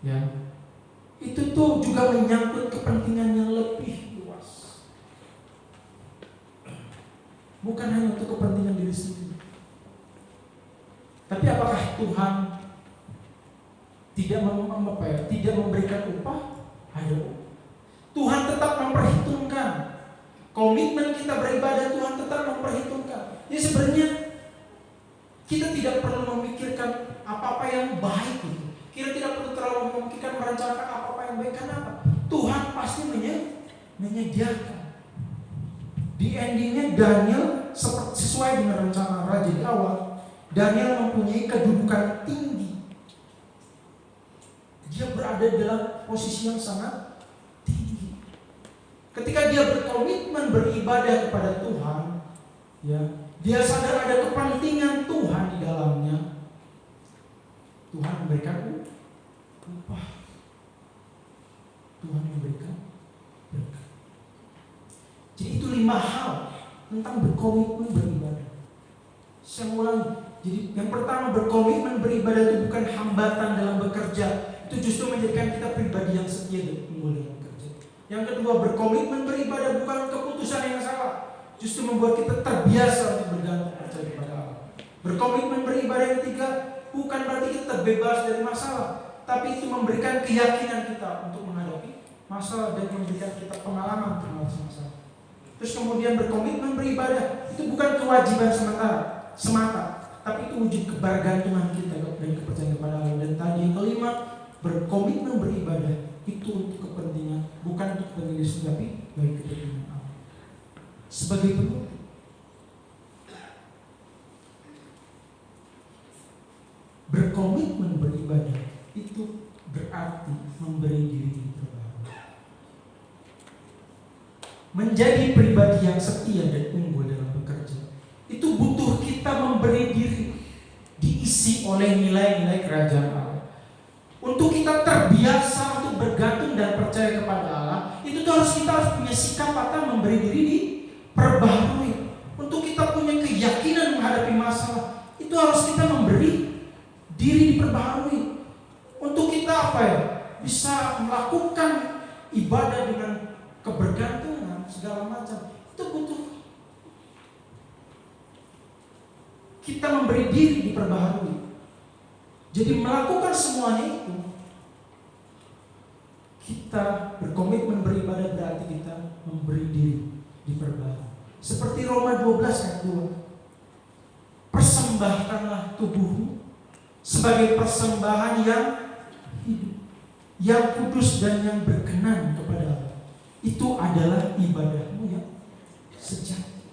ya, itu tuh juga menyangkut kepentingan yang lebih luas. Bukan hanya untuk kepentingan diri sendiri. Tapi apakah Tuhan tidak memberikan upah? Ada. Tuhan tetap memperhitungkan. Komitmen kita beribadah, Tuhan tetap memperhitungkan. Jadi sebenarnya kita tidak perlu memikirkan apa-apa yang baik itu. Kita tidak perlu terlalu memikirkan merencanakan apa-apa yang baik. Kenapa? Tuhan pasti menyediakan. Di endingnya Daniel sesuai dengan rencana raja di awal. Daniel mempunyai kedudukan tinggi. Dia berada dalam posisi yang sangat tinggi. Ketika dia berkomitmen beribadah kepada Tuhan, ya, dia sadar ada kepentingan Tuhan di dalamnya. Tuhan memberikan upah. Tuhan memberikan berkat. Jadi itu 5 hal tentang berkomitmen beribadah. Saya ulangi. Jadi yang pertama, berkomitmen beribadah itu bukan hambatan dalam bekerja. Itu justru menjadikan kita pribadi yang setia dan unggul dalam bekerja. Yang kedua, berkomitmen beribadah bukan keputusan yang salah. Justru membuat kita terbiasa untuk bergantung percaya kepada Allah. Berkomitmen beribadah yang ketiga, bukan berarti kita terbebas dari masalah, tapi itu memberikan keyakinan kita untuk menghadapi masalah dan memberikan kita pengalaman terhadap masalah. Terus kemudian berkomitmen beribadah itu bukan kewajiban semata, tapi itu wujud kebergantungan kita dan kepercayaan kepada Allah. Dan tadi yang kelima, berkomitmen beribadah itu untuk kepentingan, bukan untuk kepentingan diri sendiri, tapi bagi kepentingan Allah. Sebagai penutup, berkomitmen beribadah itu berarti memberi diri diperbarui. Menjadi pribadi yang setia dan unggul dalam bekerja itu butuh kita memberi diri, diisi oleh nilai-nilai kerajaan Allah. Untuk kita terbiasa untuk bergantung dan percaya kepada Allah, itu tuh kita harus punya sikap atau memberi diri diperbarui. Untuk kita punya keyakinan menghadapi masalah, itu harus kita memberi diri diperbarui. Untuk kita bisa melakukan ibadah dengan kebergantungan segala macam, itu butuh kita memberi diri diperbaharui. Jadi melakukan semuanya itu, kita berkomitmen beribadah berarti kita memberi diri diperbaharui. Seperti Roma 12 ayat 2, persembahkanlah tubuhmu sebagai persembahan yang hidup, yang kudus dan yang berkenan kepada Allah. Itu adalah ibadahmu yang sejati.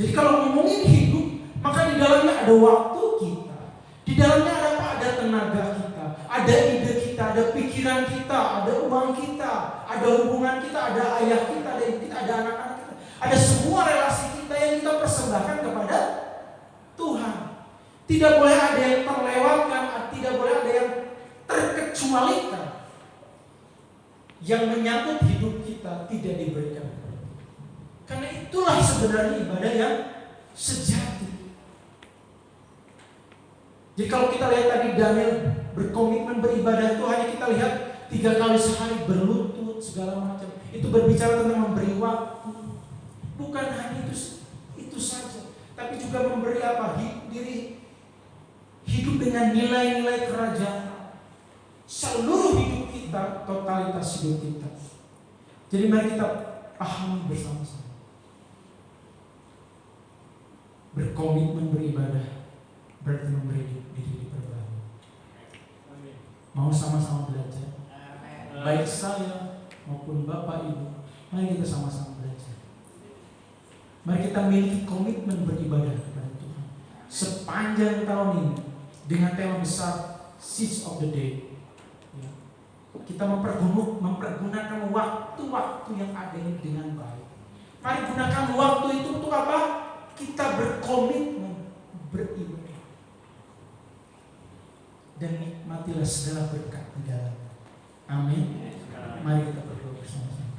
Jadi kalau ngomongin hidup, maka di dalamnya ada waktu kita, di dalamnya ada apa? Ada tenaga kita, ada ide kita, ada pikiran kita, ada uang kita, ada hubungan kita, ada ayah kita, ada ibu kita, ada anak-anak kita, ada semua relasi kita yang kita persembahkan kepada Tuhan. Tidak boleh ada yang terlewatkan, tidak boleh ada yang terkecualikan. Yang menyangkut hidup kita tidak diberikan. Karena itulah sebenarnya ibadah yang sejati. Jadi kalau kita lihat tadi Daniel berkomitmen beribadah itu hanya kita lihat 3 kali sehari berlutut segala macam. Itu berbicara tentang memberi waktu. Bukan hanya itu saja, tapi juga memberi diri hidup dengan nilai-nilai kerajaan. Seluruh hidup kita, totalitas hidup kita. Jadi mari kita pahami bersama-sama. Berkomitmen beribadah berarti memberi diri diperbarui. Mau sama-sama belajar. Baik saya maupun Bapak Ibu, mari kita sama-sama belajar. Mari kita miliki komitmen beribadah kepada Tuhan sepanjang tahun ini dengan tema besar Seeds of the Day. Kita mempergunakan waktu-waktu yang ada ini dengan baik. Mari gunakan waktu itu untuk apa? Kita berkomitmen beribadah. Dan nikmatilah segala berkat di dalamnya. Amin. Mari kita berdoa bersama-sama.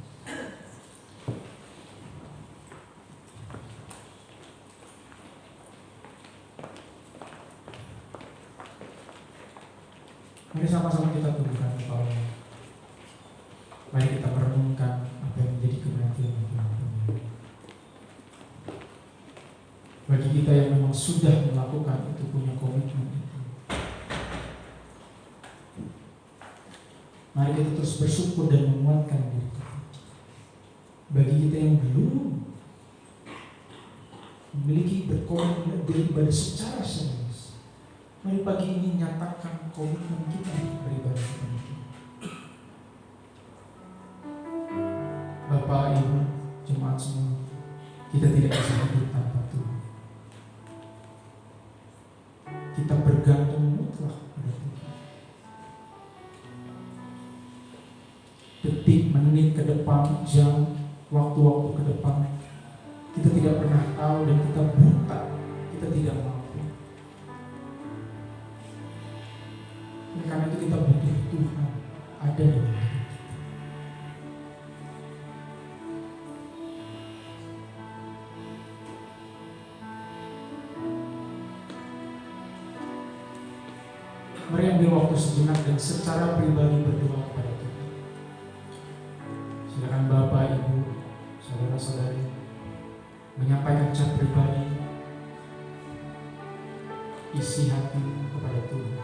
Mari sama-sama kita tundukkan kepala. Mari kita merenungkan apa yang menjadi kebenaran Tuhan. Bagi kita yang memang sudah melakukan itu, punya komitmen itu, mari kita terus bersyukur dan menguatkan diri kita. Bagi kita yang belum memiliki berkomitmen beribadah secara serius, mari pagi ini nyatakan komitmen kita beribadah kepada Tuhan. Bapak, Ibu, jemaat semua, kita tidak bisa hidup tanpa Tuhan. Kita bergantung mutlak pada Tuhan. Detik, menit ke depan, jam, waktu-waktu ke depan, kita tidak pernah tahu dan kita buta, kita tidak mampu. Karena itu kita butuh Tuhan ada dalam hidup kita. Mari ambil waktu sejenak dan secara pribadi berdoa kepada Tuhan. Silakan Bapak, Ibu, saudara-saudari menyampaikan secara pribadi isi hati kepada Tuhan.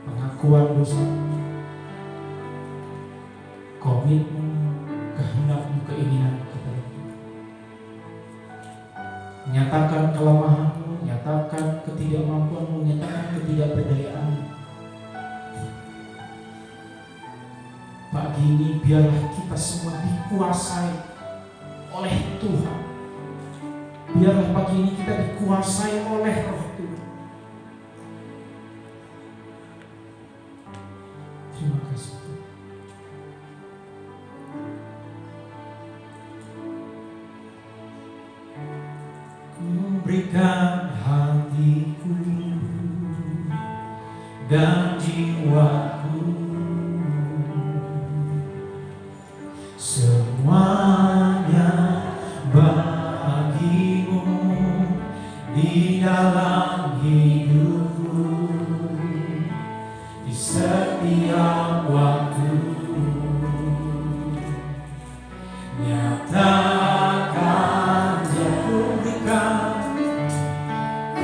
Pengakuan dosa, komitmen, kehendakmu, keinginan kepada Tuhan. Nyatakan kelemahanmu, nyatakan ketidakmampuanmu, nyatakan ketidakberdayaanmu. Pagi ini biarlah kita semua dikuasai oleh Tuhan. Biarlah pagi ini kita dikuasai oleh Roh Tuhan. Terima kasih Tuhan. Ku berikan hatiku dan jiwaku, semuanya bagimu di dalam hidupku, di setiap waktu. Nyatakan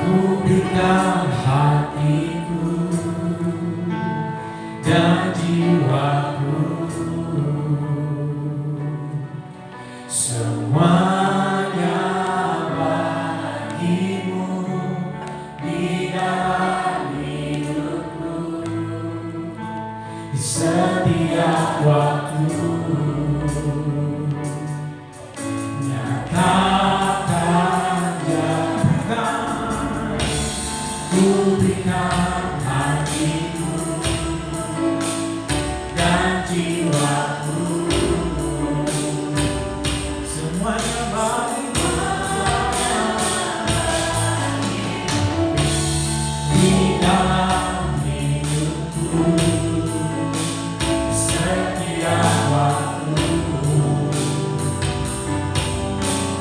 ku berikan hatiku dan jiwaku, semuanya bagimu di dalam hidupku, di setiap waktu. Nyatakan ku berikan hatiku dan jiwaku, semuanya bagimu di dalam hidupku, setiap waktu.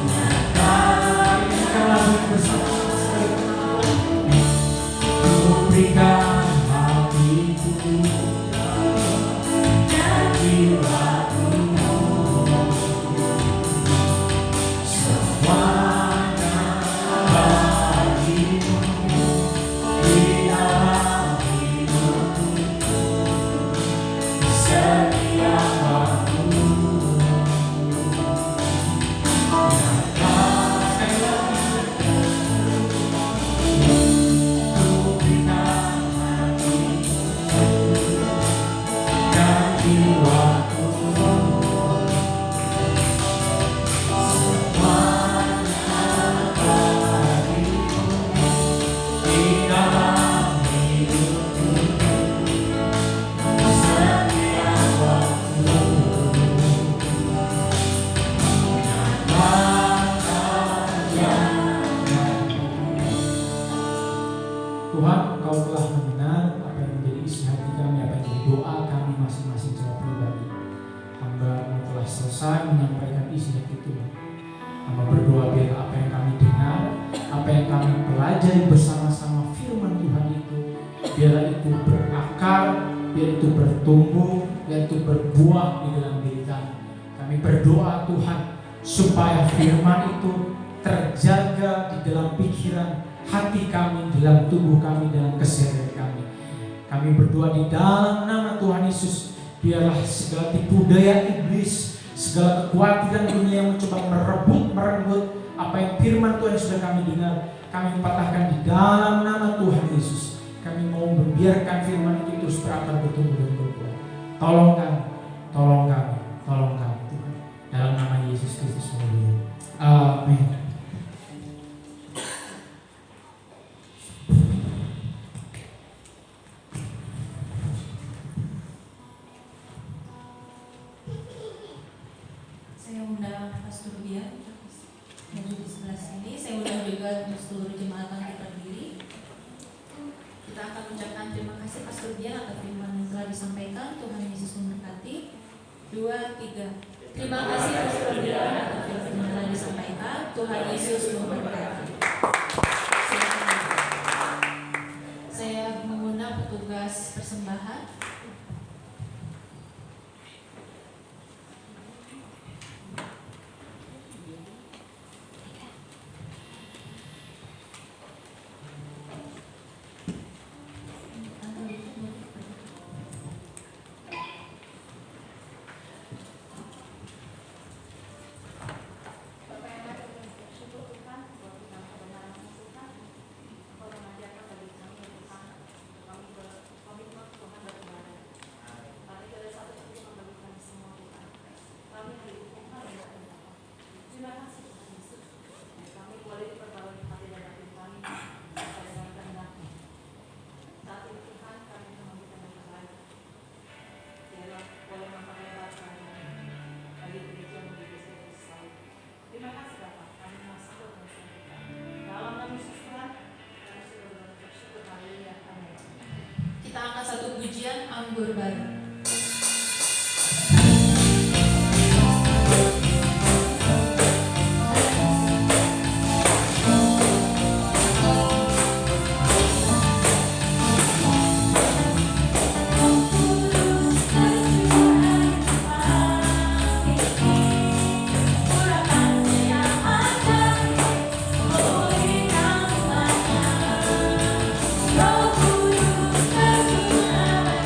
Nyatakan bersama ku berikan hatiku dan jiwaku, semuanya bagimu di dalam hidupku, setiap waktu. Tuhan, Engkau telah mendengar apa yang menjadi isi hati kami, apa yang menjadi doa kami masing-masing secara pribadi. Hamba telah selesai menyampaikan isi hati Tuhan. Hamba berdoa biar apa yang kami dengar, apa yang kami pelajari bersama-sama firman Tuhan itu, biar itu berakar, biar itu bertumbuh, biar itu berbuah di dalam diri kami. Kami berdoa Tuhan supaya firman itu terjaga di dalam pikiran, hati kami, dalam tubuh kami, dalam keseharian kami. Kami berdoa di dalam nama Tuhan Yesus, biarlah segala tipu daya iblis, segala kekhawatiran dunia yang mencoba merenggut apa yang firman Tuhan yang sudah kami dengar, kami patahkan di dalam nama Tuhan Yesus. Kami mau membiarkan firman itu terus berakar, bertumbuh dan berbuah. Tolong kami, tolong kami, tolong kami Tuhan. Dalam nama Yesus Kristus. Amin. Saya undang Pastor Bian maju di sebelah sini. Saya undang juga untuk seluruh jemaat bangkit berdiri. Kita akan mengucapkan terima kasih Pastor Bian atas firman yang telah disampaikan. Tuhan Yesus memberkati. 2, 3. Terima kasih Pastor Bian atas firman yang telah disampaikan. Tuhan Yesus memberkati. Saya Terima kasih Tuhan Yesus. Kami boleh diperbarui hati dan batin kami sesuai dengan kehendak-Mu. Saat ini Tuhan kami meminta yang terbaik. Biarlah boleh memperlebar kami bagi gereja-Mu di desa selalu. Terima kasih Bapak, kami masih berdoa kita. Dalam nama Yesus Tuhan, kami sudah bersyukur. Haleluya. Amin. Kita angkat satu pujian anggur baru. Roh Kudus, terjunlah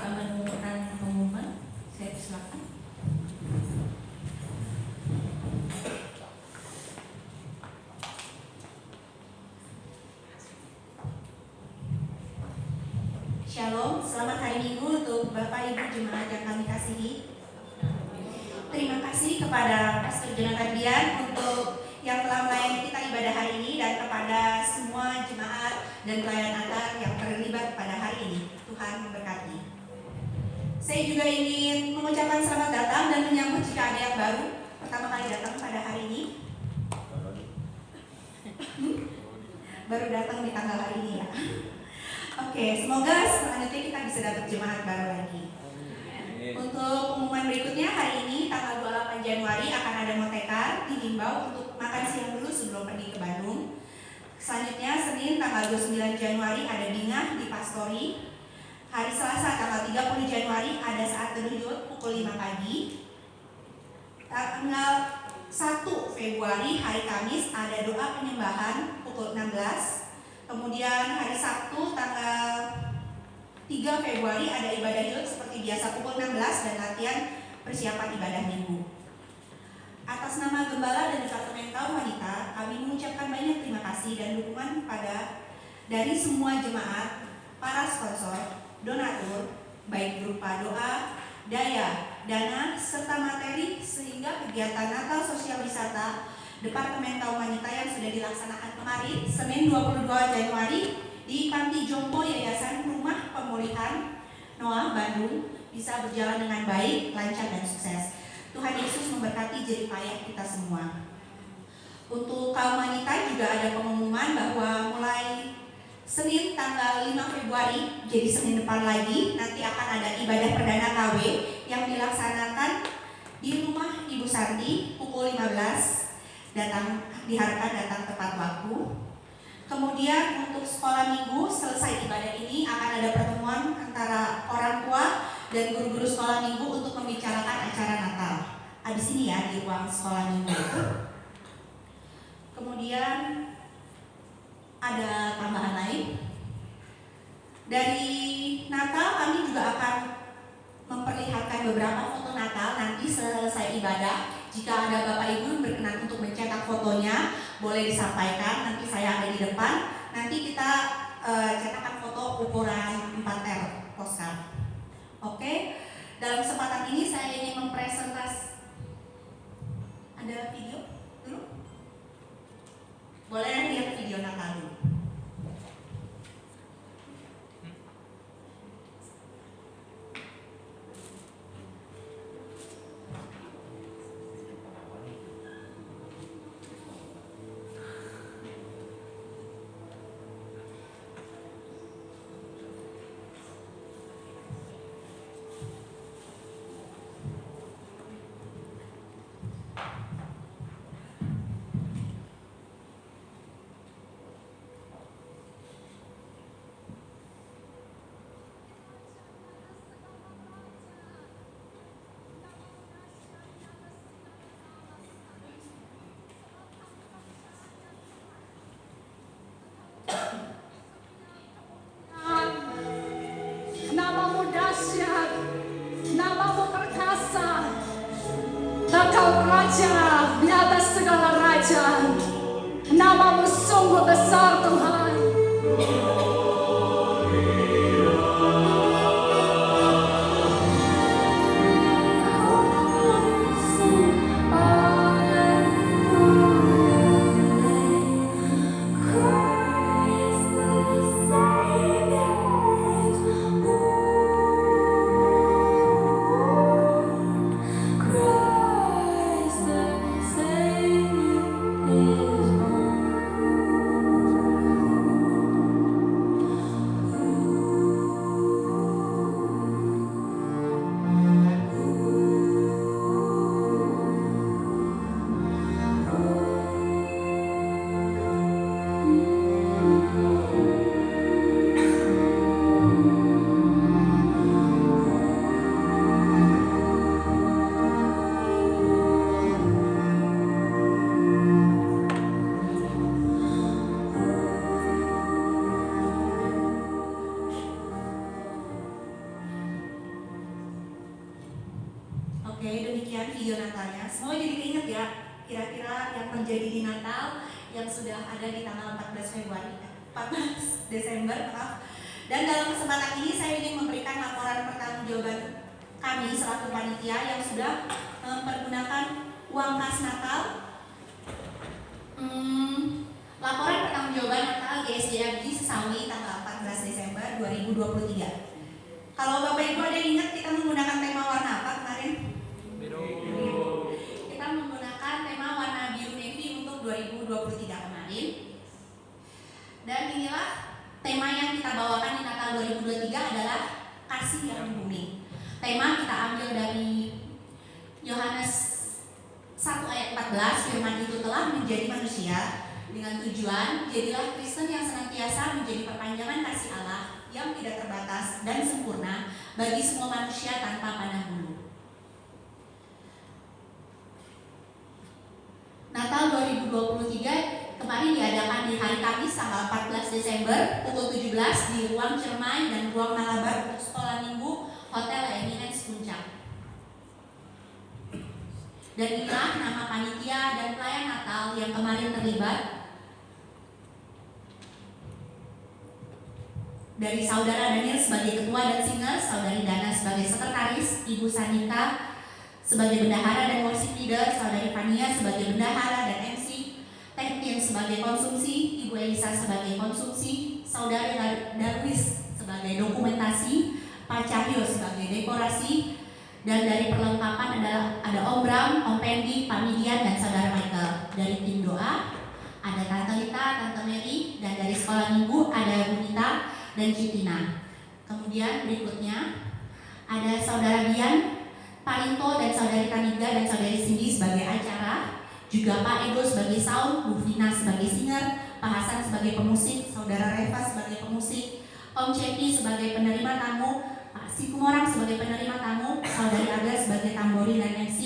akan menemukan pengumuman. Saya silakan. Shalom, selamat hari Minggu untuk Bapak Ibu Jemaat yang kami kasihi. Terima kasih kepada Pastor Jonathan Bian untuk yang telah melayani kita ibadah hari ini dan kepada semua jemaat dan pelayan Natal yang terlibat pada hari ini. Tuhan memberkati. Saya juga ingin mengucapkan selamat datang dan menyambut jika ada yang baru pertama kali datang pada hari ini. Baru datang di tanggal hari ini ya. Oke, semoga selanjutnya kita bisa dapat jemaat baru lagi. Untuk pengumuman berikutnya, hari ini tanggal 28 Januari akan ada motekar, dihimbau untuk makan siang dulu sebelum pergi ke Bandung. Selanjutnya Senin tanggal 29 Januari ada bingah di Pastori. Hari Selasa tanggal 30 Januari ada saat teduh Yud pukul 5 pagi. Tanggal 1 Februari hari Kamis ada doa penyembahan pukul 16. Kemudian hari Sabtu tanggal 3 Februari ada ibadah Yud seperti biasa pukul 16 dan latihan persiapan ibadah minggu. Atas nama Gembala dan Departemen Kaum Wanita, kami mengucapkan banyak terima kasih dan dukungan dari semua jemaat, para sponsor, donatur, baik berupa doa, daya, dana, serta materi sehingga kegiatan Natal Sosial Wisata Departemen Kaum Wanita yang sudah dilaksanakan kemarin, Senin 22 Januari di Panti Jompo Yayasan Rumah Pemulihan Noah Bandung bisa berjalan dengan baik, lancar dan sukses. Tuhan Yesus memberkati jerih payah kita semua. Untuk kaum wanita juga ada pengumuman bahwa mulai Senin tanggal 5 Februari, jadi Senin depan lagi, nanti akan ada ibadah perdana KW yang dilaksanakan di rumah Ibu Santi pukul 15. Diharapkan datang tepat waktu. Kemudian untuk sekolah minggu selesai ibadah ini akan ada pertemuan antara orang tua dan guru-guru sekolah minggu untuk membicarakan acara Natal. Di sini ya di ruang sekolah minggu itu. Kemudian ada tambahan lain. Dari Natal kami juga akan memperlihatkan beberapa foto Natal nanti selesai ibadah. Jika ada Bapak Ibu yang berkenan untuk mencetak fotonya, boleh disampaikan. Nanti saya ada di depan. Nanti kita cetakkan foto ukuran 4R postcard. Oke. Dalam kesempatan ini saya ingin mempresentasi. Ada video dulu? Boleh lihat video Natal dulu. Namamu dahsyat, namamu perkasa, Engkau raja di atas segala raja. Namamu sungguh besar Tuhan. Oke, demikian video Natalnya. Semua jadi keinget ya, kira-kira yang terjadi di Natal yang sudah ada di tanggal 14 Desember, maaf. Dan dalam kesempatan ini saya ingin memberikan laporan pertanggungjawaban kami selaku panitia yang sudah mempergunakan uang kas Natal. Laporan pertanggungjawaban Natal GSD Sesawi tanggal 14 Desember 2023. Kalau Bapak Ibu ada yang ingat kita menggunakan tema warna apa kemarin? Biru. Kita menggunakan tema warna biru navy untuk 2023 kemarin. Dan inilah tema yang kita bawakan di Natal 2023 adalah kasih yang membumi. Tema kita ambil dari Yohanes 1 ayat 14, firman itu telah menjadi manusia dengan tujuan jadilah Kristen yang senantiasa menjadi perpanjangan kasih Allah yang tidak terbatas dan sempurna bagi semua manusia tanpa pandang bulu. Natal 2023 kemarin diadakan di hari Kamis tanggal 14 Desember pukul 17 di ruang Cermai dan ruang Malabar untuk sekolah minggu Hotel Eminence Puncak. Dan inilah nama panitia dan pelayan Natal yang kemarin terlibat. Dari Saudara Daniel sebagai ketua dan singer, Saudari Dana sebagai sekretaris, Ibu Sanita sebagai bendahara dan worship leader, Saudari Fania sebagai bendahara dan MC, Tentin sebagai konsumsi, Ibu Elisa sebagai konsumsi, Saudari Darwis sebagai dokumentasi, Pak Cahyo sebagai dekorasi, dan dari perlengkapan ada Om Bram, Om Pendi, Pak Midian, dan Saudara Michael. Dari tim doa ada Tante Lita, Tante Mary, dan dari sekolah minggu ada Bunita dan Citina. Kemudian berikutnya ada Saudara Dian, Pak Linto, dan Saudari Taniga dan Saudari Cindy sebagai acara, juga Pak Edo sebagai sound, Bu Vina sebagai singer, Pak Hasan sebagai pemusik, Saudara Reva sebagai pemusik, Om Cepi sebagai penerima tamu, Pak Sikumorang sebagai penerima tamu, Saudari Aga sebagai tamborin dan MC,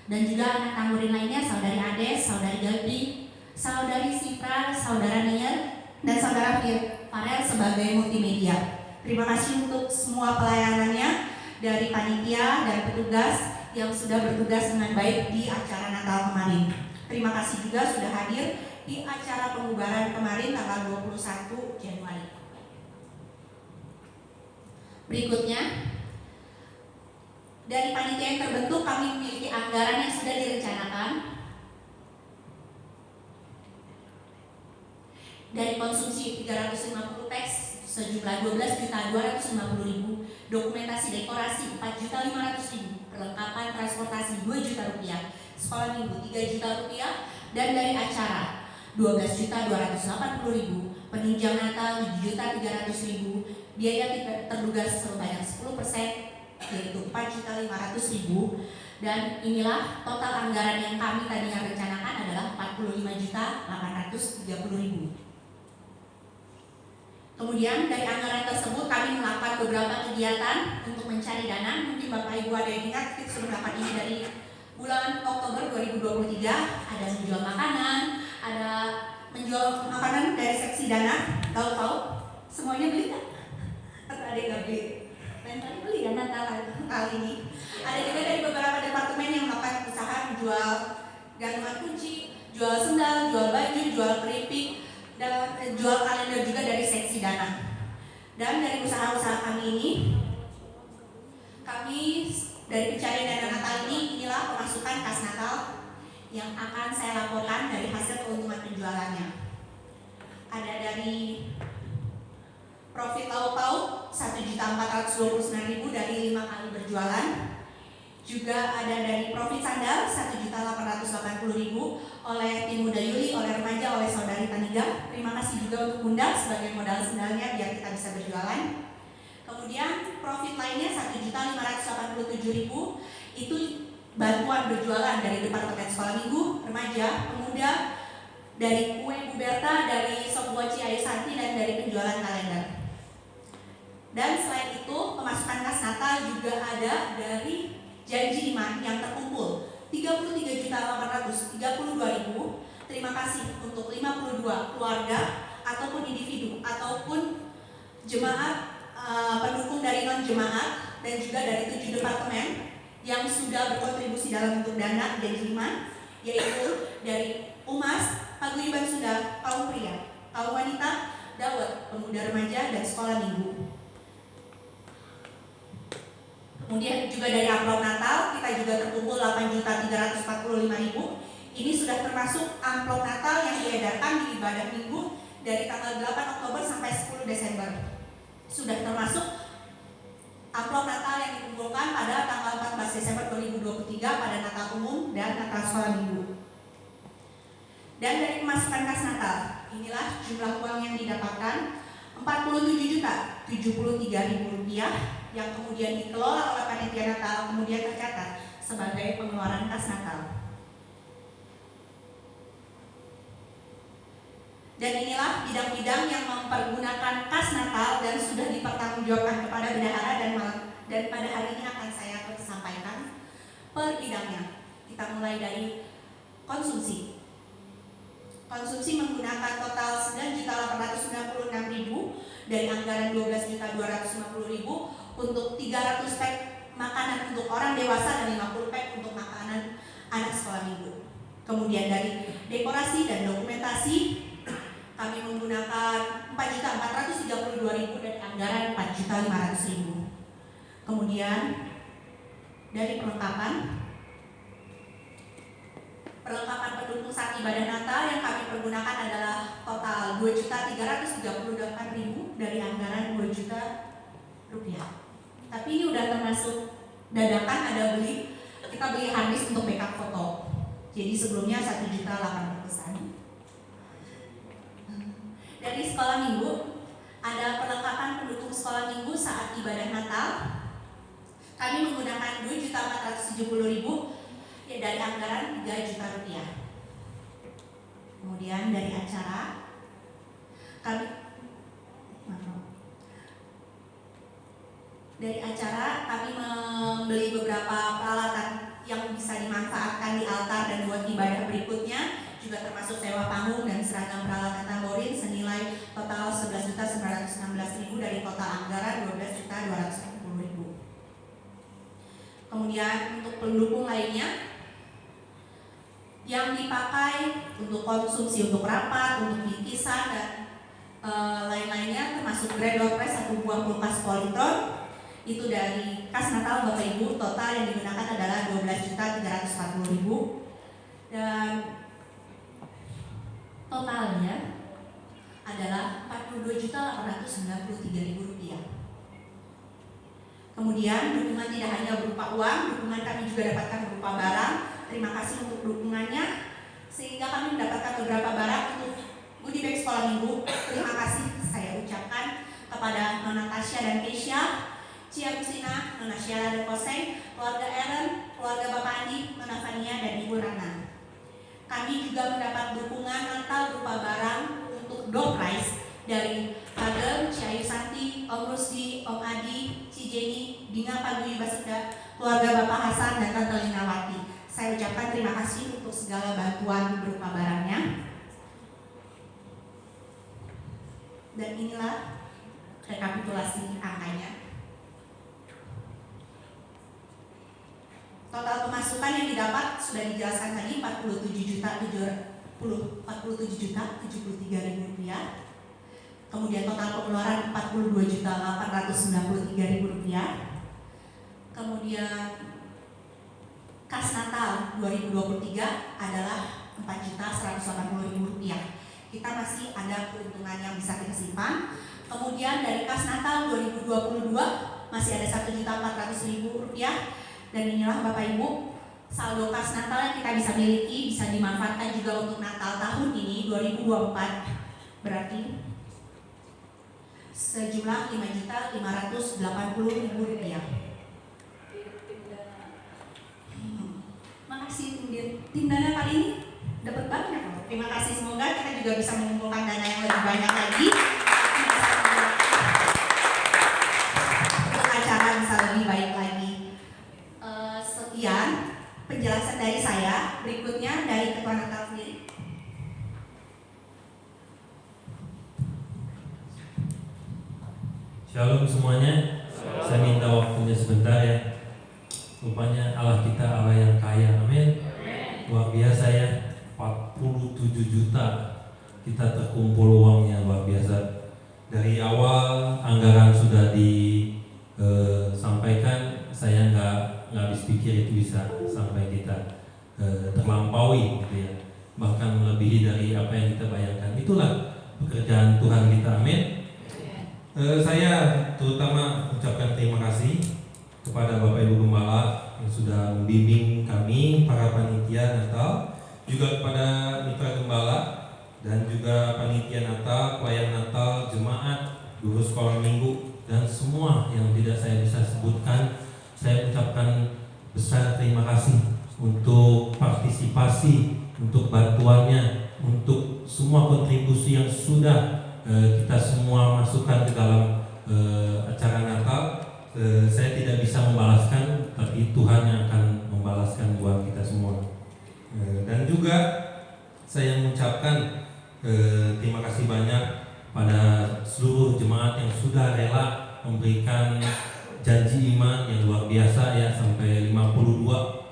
dan juga anak tamborin lainnya Saudari Ades, Saudari Galbi, Saudari Sifra, Saudara Nier, dan Saudara Farel sebagai multimedia. Terima kasih untuk semua pelayanannya dari panitia dan petugas yang sudah bertugas dengan baik di acara Natal kemarin. Terima kasih juga sudah hadir di acara pengubahan kemarin tanggal 21 Januari. Berikutnya, dari panitia yang terbentuk kami memiliki anggaran yang sudah direncanakan. Dari konsumsi 350 teks sejumlah 12.250.000, dokumentasi dekorasi 4.500.000, perlengkapan transportasi 2 juta rupiah, sekolah minggu 3 juta rupiah, dan dari acara 12.280.000, penunjang Natal 7.300.000, biaya terduga sebanyak 10% yaitu 4.500.000, dan inilah total anggaran yang kami tadinya rencanakan adalah 45.830.000. Kemudian dari anggaran tersebut kami melakukan beberapa kegiatan untuk mencari dana. Mungkin Bapak Ibu ada yang ingat kita sudah melakukan ini dari bulan Oktober 2023. Ada menjual makanan, ada menjual makanan dari seksi dana. Tahu-tahu semuanya beli kan? Atau ada yang nggak beli? Lain kali beli ya Natal kali ini. Ada juga dari beberapa departemen yang melakukan usaha menjual gantungan kunci, jual sendal, jual baju, jual keripik, dan jual kalender juga dari seksi dana. Dan dari usaha-usaha kami ini, kami dari pencarian dana Natal ini, inilah pemasukan kas Natal yang akan saya laporkan dari hasil keuntungan penjualannya. Ada dari profit lauk-pauk 1.429.000 dari 5 kali berjualan. Juga ada dari profit sandal 1.880.000 oleh tim Muda Yuli, oleh remaja, oleh Saudari Taniga. Terima kasih juga untuk Bunda sebagai modal sandalnya biar kita bisa berjualan. Kemudian profit lainnya 1.587.000 itu bantuan berjualan dari Departemen Sekolah Minggu, Remaja, Pemuda, dari kue Bu Berta, dari sop buaci Ayu Santi, dan dari penjualan kalender. Dan selain itu pemasukan kas Natal juga ada dari janji iman yang terkumpul 33.832.000. Terima kasih untuk 52 keluarga ataupun individu ataupun jemaat pendukung dari non jemaat dan juga dari 7 departemen yang sudah berkontribusi dalam bentuk dana dan kiriman, yaitu dari Umas, Paguyuban Sunda, kaum pria, kaum wanita, Dawet, pemuda remaja, dan sekolah minggu. Kemudian juga dari amplop Natal kita juga terkumpul 8.345.000. Ini sudah termasuk amplop Natal yang diedarkan di ibadah minggu dari tanggal 8 Oktober sampai 10 Desember. Sudah termasuk amplop Natal yang dikumpulkan pada tanggal 14 Desember 2023 pada Natal umum dan Natal sekolah minggu. Dan dari pemasukan kas Natal, inilah jumlah uang yang didapatkan, Rp47.073.000 yang kemudian dikelola oleh panitia Natal, kemudian tercatat sebagai pengeluaran kas Natal. Dan inilah bidang-bidang yang mempergunakan kas Natal dan sudah dipertanggungjawabkan kepada bendahara dan pada hari ini akan saya sampaikan per bidangnya. Kita mulai dari konsumsi. Konsumsi menggunakan total 9.896.000 dari anggaran 12.250.000 untuk 300 pack makanan untuk orang dewasa dan 50 pack untuk makanan anak sekolah minggu. Kemudian dari dekorasi dan dokumentasi kami menggunakan 4.432.000 dari anggaran 4.500.000. Kemudian dari perlengkapan pendukung saat ibadah Natal yang kami pergunakan adalah total 2.338.000 dari anggaran 2 juta rupiah. Tapi ini udah termasuk dadakan, kita beli harddisk untuk backup foto. Jadi sebelumnya 1.800.000-an. Dari sekolah minggu ada perlengkapan pendukung sekolah minggu saat ibadah Natal. Kami menggunakan 2.470.000 dari anggaran 3 juta rupiah. Kemudian dari acara kami membeli beberapa peralatan yang bisa dimanfaatkan di altar dan buat ibadah berikutnya, juga termasuk sewa panggung dan seragam peralatan tamborin senilai total 11.916.000 dari total anggaran 12.240.000. Kemudian untuk pendukung lainnya yang dipakai untuk konsumsi, untuk rapat, untuk bingkisan dan lain-lainnya, termasuk Grand Press 1 buah kulkas Polytron. Itu dari kas Natal Bapak Ibu, total yang digunakan adalah 12.340.000 dan totalnya adalah 42.893.000 rupiah. Kemudian dukungan tidak hanya berupa uang, dukungan kami juga dapatkan berupa barang. Terima kasih untuk dukungannya, sehingga kami mendapatkan beberapa barang untuk goodie bag sekolah minggu. Terima kasih saya ucapkan kepada Nona Tasya dan Keisha, Cia Agustina, Nona Syara dan Koseng, keluarga Ellen, keluarga Bapak Andi, Nona Fania dan Ibu Rana. Kami juga mendapat dukungan Natal berupa barang untuk door prize dari Agem, Cia Yusanti, Om Rusdi, Om Adi, Ci Jenny, Dinga Paguyuban Sunda, keluarga Bapak Hasan dan Tante Linawati. Saya ucapkan terima kasih untuk segala bantuan berupa barangnya. Dan inilah rekapitulasi angkanya. Total pemasukan yang didapat sudah dijelaskan tadi 47.073.000 rupiah. Kemudian total pengeluaran 42.893.000 rupiah. Kemudian kas Natal 2023 adalah 4.180.000 rupiah. Kita masih ada keuntungan yang bisa kita simpan. Kemudian dari kas Natal 2022 masih ada 1.400.000 rupiah. Dan inilah Bapak Ibu saldo kas Natal yang kita bisa miliki, bisa dimanfaatkan juga untuk Natal tahun ini 2024. Berarti sejumlah 5.580.000 rupiah. Makasih tim dana kali ini dapat banyak loh. Terima kasih, semoga kita juga bisa mengumpulkan dana yang lebih banyak lagi untuk acara bisa lebih baik lagi. Sekian penjelasan dari saya. Berikutnya dari Ketua Natal sendiri. Shalom semuanya. Saya minta waktunya sebentar ya. Rupanya Allah kita Allah yang kaya, amin. Luar biasa ya, 47 juta kita terkumpul uangnya, luar biasa. Dari awal anggaran sudah disampaikan, saya nggak habis pikir itu bisa sampai kita terlampaui gitu ya, bahkan melebihi dari apa yang kita bayangkan. Itulah pekerjaan Tuhan kita, amin. Saya terutama ucapkan terima kasih kepada Bapak Ibu Gembala yang sudah membimbing kami para panitia Natal, juga kepada mitra gembala dan juga panitia Natal, pelayan Natal, jemaat, guru sekolah minggu, dan semua yang tidak saya bisa sebutkan. Saya ucapkan besar terima kasih untuk partisipasi, untuk bantuannya, untuk semua kontribusi yang sudah kita semua masukkan ke dalam acara Natal. Saya tidak bisa membalaskan, tapi Tuhan yang akan membalaskan buat kita semua. Dan juga saya mengucapkan terima kasih banyak pada seluruh jemaat yang sudah rela memberikan janji iman yang luar biasa ya, sampai 52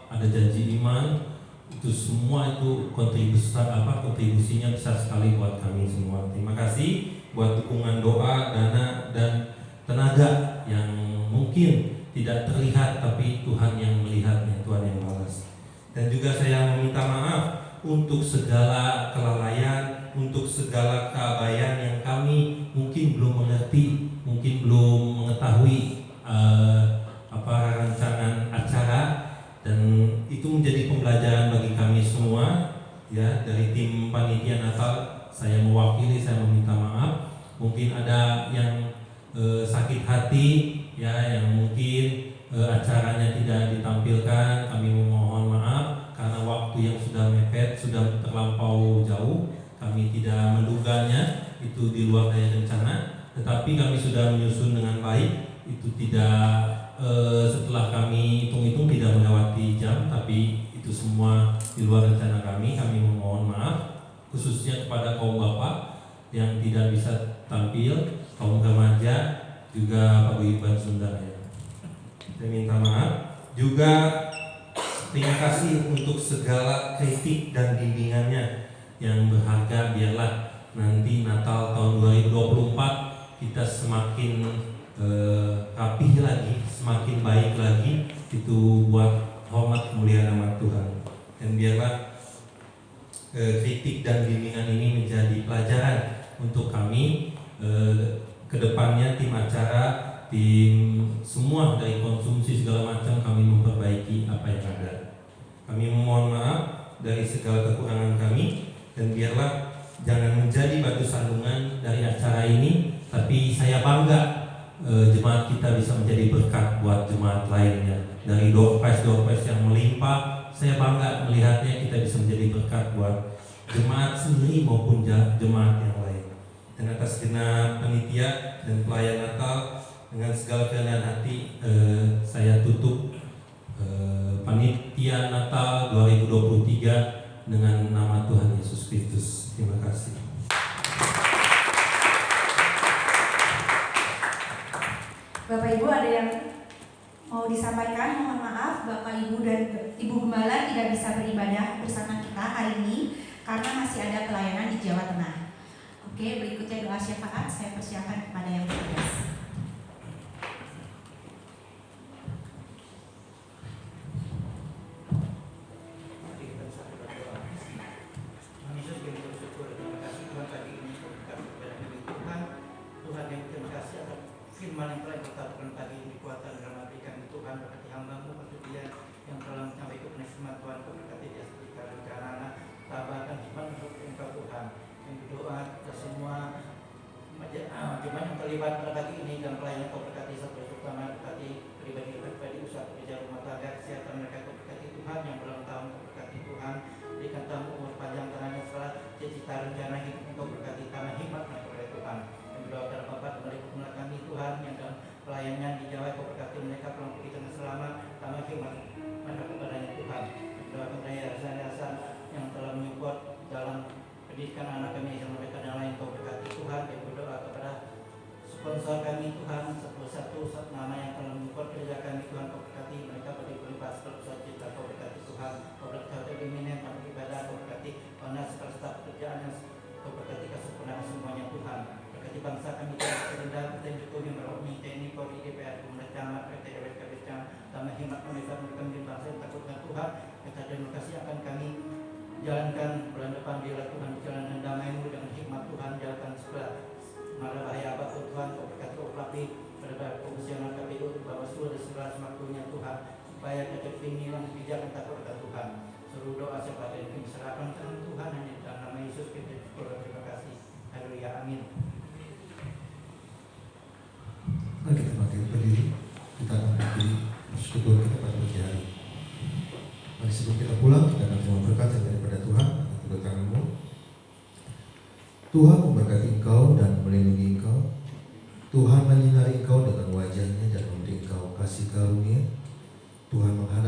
ada janji iman. Itu semua itu kontribusinya besar sekali buat kami semua. Terima kasih buat dukungan doa, dana, dan tenaga yang mungkin tidak terlihat, tapi Tuhan yang melihatnya, Tuhan yang balas. Dan juga saya meminta maaf untuk segala kelalaian, untuk segala keabayan yang kami mungkin belum mengerti, mungkin belum mengetahui rancangan acara, dan itu menjadi pembelajaran bagi kami semua ya. Dari tim panitia Natal saya mewakili, saya meminta maaf. Mungkin ada yang sakit hati ya, yang mungkin acaranya tidak ditampilkan. Kami memohon maaf karena waktu yang sudah mepet, sudah terlampau jauh. Kami tidak menduganya, itu di luar dari rencana. Tetapi kami sudah menyusun dengan baik. Itu tidak setelah kami hitung-hitung tidak melewati jam, tapi itu semua di luar rencana kami. Kami memohon maaf khususnya kepada kaum bapak yang tidak bisa tampil, kaum remaja, juga paguyuban Sunda ya. Saya minta maaf. Juga terima kasih untuk segala kritik dan bimbingannya yang berharga. Biarlah nanti Natal tahun 2024 kita semakin rapih lagi, semakin baik lagi, itu buat hormat kemuliaan nama Tuhan. Dan biarlah kritik dan bimbingan ini menjadi pelajaran untuk kami kedepannya. Tim acara, tim semua dari konsumsi segala macam, kami memperbaiki apa yang ada. Kami memohon maaf dari segala kekurangan kami, dan biarlah jangan menjadi batu sandungan dari acara ini, tapi saya bangga jemaat kita bisa menjadi berkat buat jemaat lainnya. Dari door-prize yang melimpah, saya bangga melihatnya kita bisa menjadi berkat buat jemaat sendiri maupun jemaat yang lain. Dan atas genap panitia dan pelayan Natal, dengan segala kerendahan hati saya tutup panitia Natal 2023 dengan nama Tuhan Yesus Kristus. Terima kasih. Bapak Ibu, ada yang mau disampaikan? Mohon maaf, Bapak Ibu dan Ibu Gembala tidak bisa beribadah bersama kita hari ini karena masih ada pelayanan di Jawa Tengah. Oke, berikutnya doa syafaat. Saya persilakan kepada yang bertugas. Firman yang telah ditetapkan pagi ini, kekuatan dalam berikan Tuhan, berkati hamba-Mu dia yang telah menyampaikan firman Tuhan, berkati dia seperti anak-anak, tambahkan hikmat untuk Engkau Tuhan. Yang berdoa kita semua jemaat yang terlibat pada pagi ini dan pelayanan Kau berkati satu terutama berkati pribadi usaha pekerja rumah tangga, kesehatan mereka Kau berkati Tuhan, yang berulang tahun Kau berkati Tuhan, berikan tamu umur panjang tanahnya setelah cita-cita rencana hidup Engkau berkati tanah hikmat kepada Tuhan. Berdoa kepada Bapa kembali kepada kami Tuhan yang dalam pelayanan di Jawa, Kau berkati mereka pulang pergi dengan selamat, tambah hikmat kepadanya Tuhan. Berdoa kepada yayasan-yayasan yang telah menyupport dalam pendidikan anak kami yang mereka dan lain, Kau berkati Tuhan. Dan berdoa kepada sponsor kami Tuhan, satu nama yang telah menyupport kerja kami Tuhan, Kau berkati mereka beri hikmat pemerintahan kami bangsa yang takutkan Tuhan. Kita terima kasih akan kami jalankan bulan depan biarlah Tuhan jalanan damai-Mu dengan hikmat Tuhan, jalankan segala mara bahaya apa Tuhan, berkati operasi pada komisioner KPU Bawaslu dan segala semaklunya Tuhan, supaya kita pimpinan kebijakan takutkan Tuhan. Seluruh doa siapa yang kami serahkan ke Tuhan hanya dalam nama Yesus kita berdoa. Terima kasih. Haleluya. Amin. Mari kita berdiri, kita akan berdiri bersyukur kita pada pagi hari. Mari sebelum kita pulang, kita akan terima berkat yang daripada Tuhan. Kedua tanganmu. Tuhan memberkati engkau dan melindungi engkau. Tuhan menyinari engkau dengan wajahnya dan memberi engkau kasih karunia. Tuhan menghadap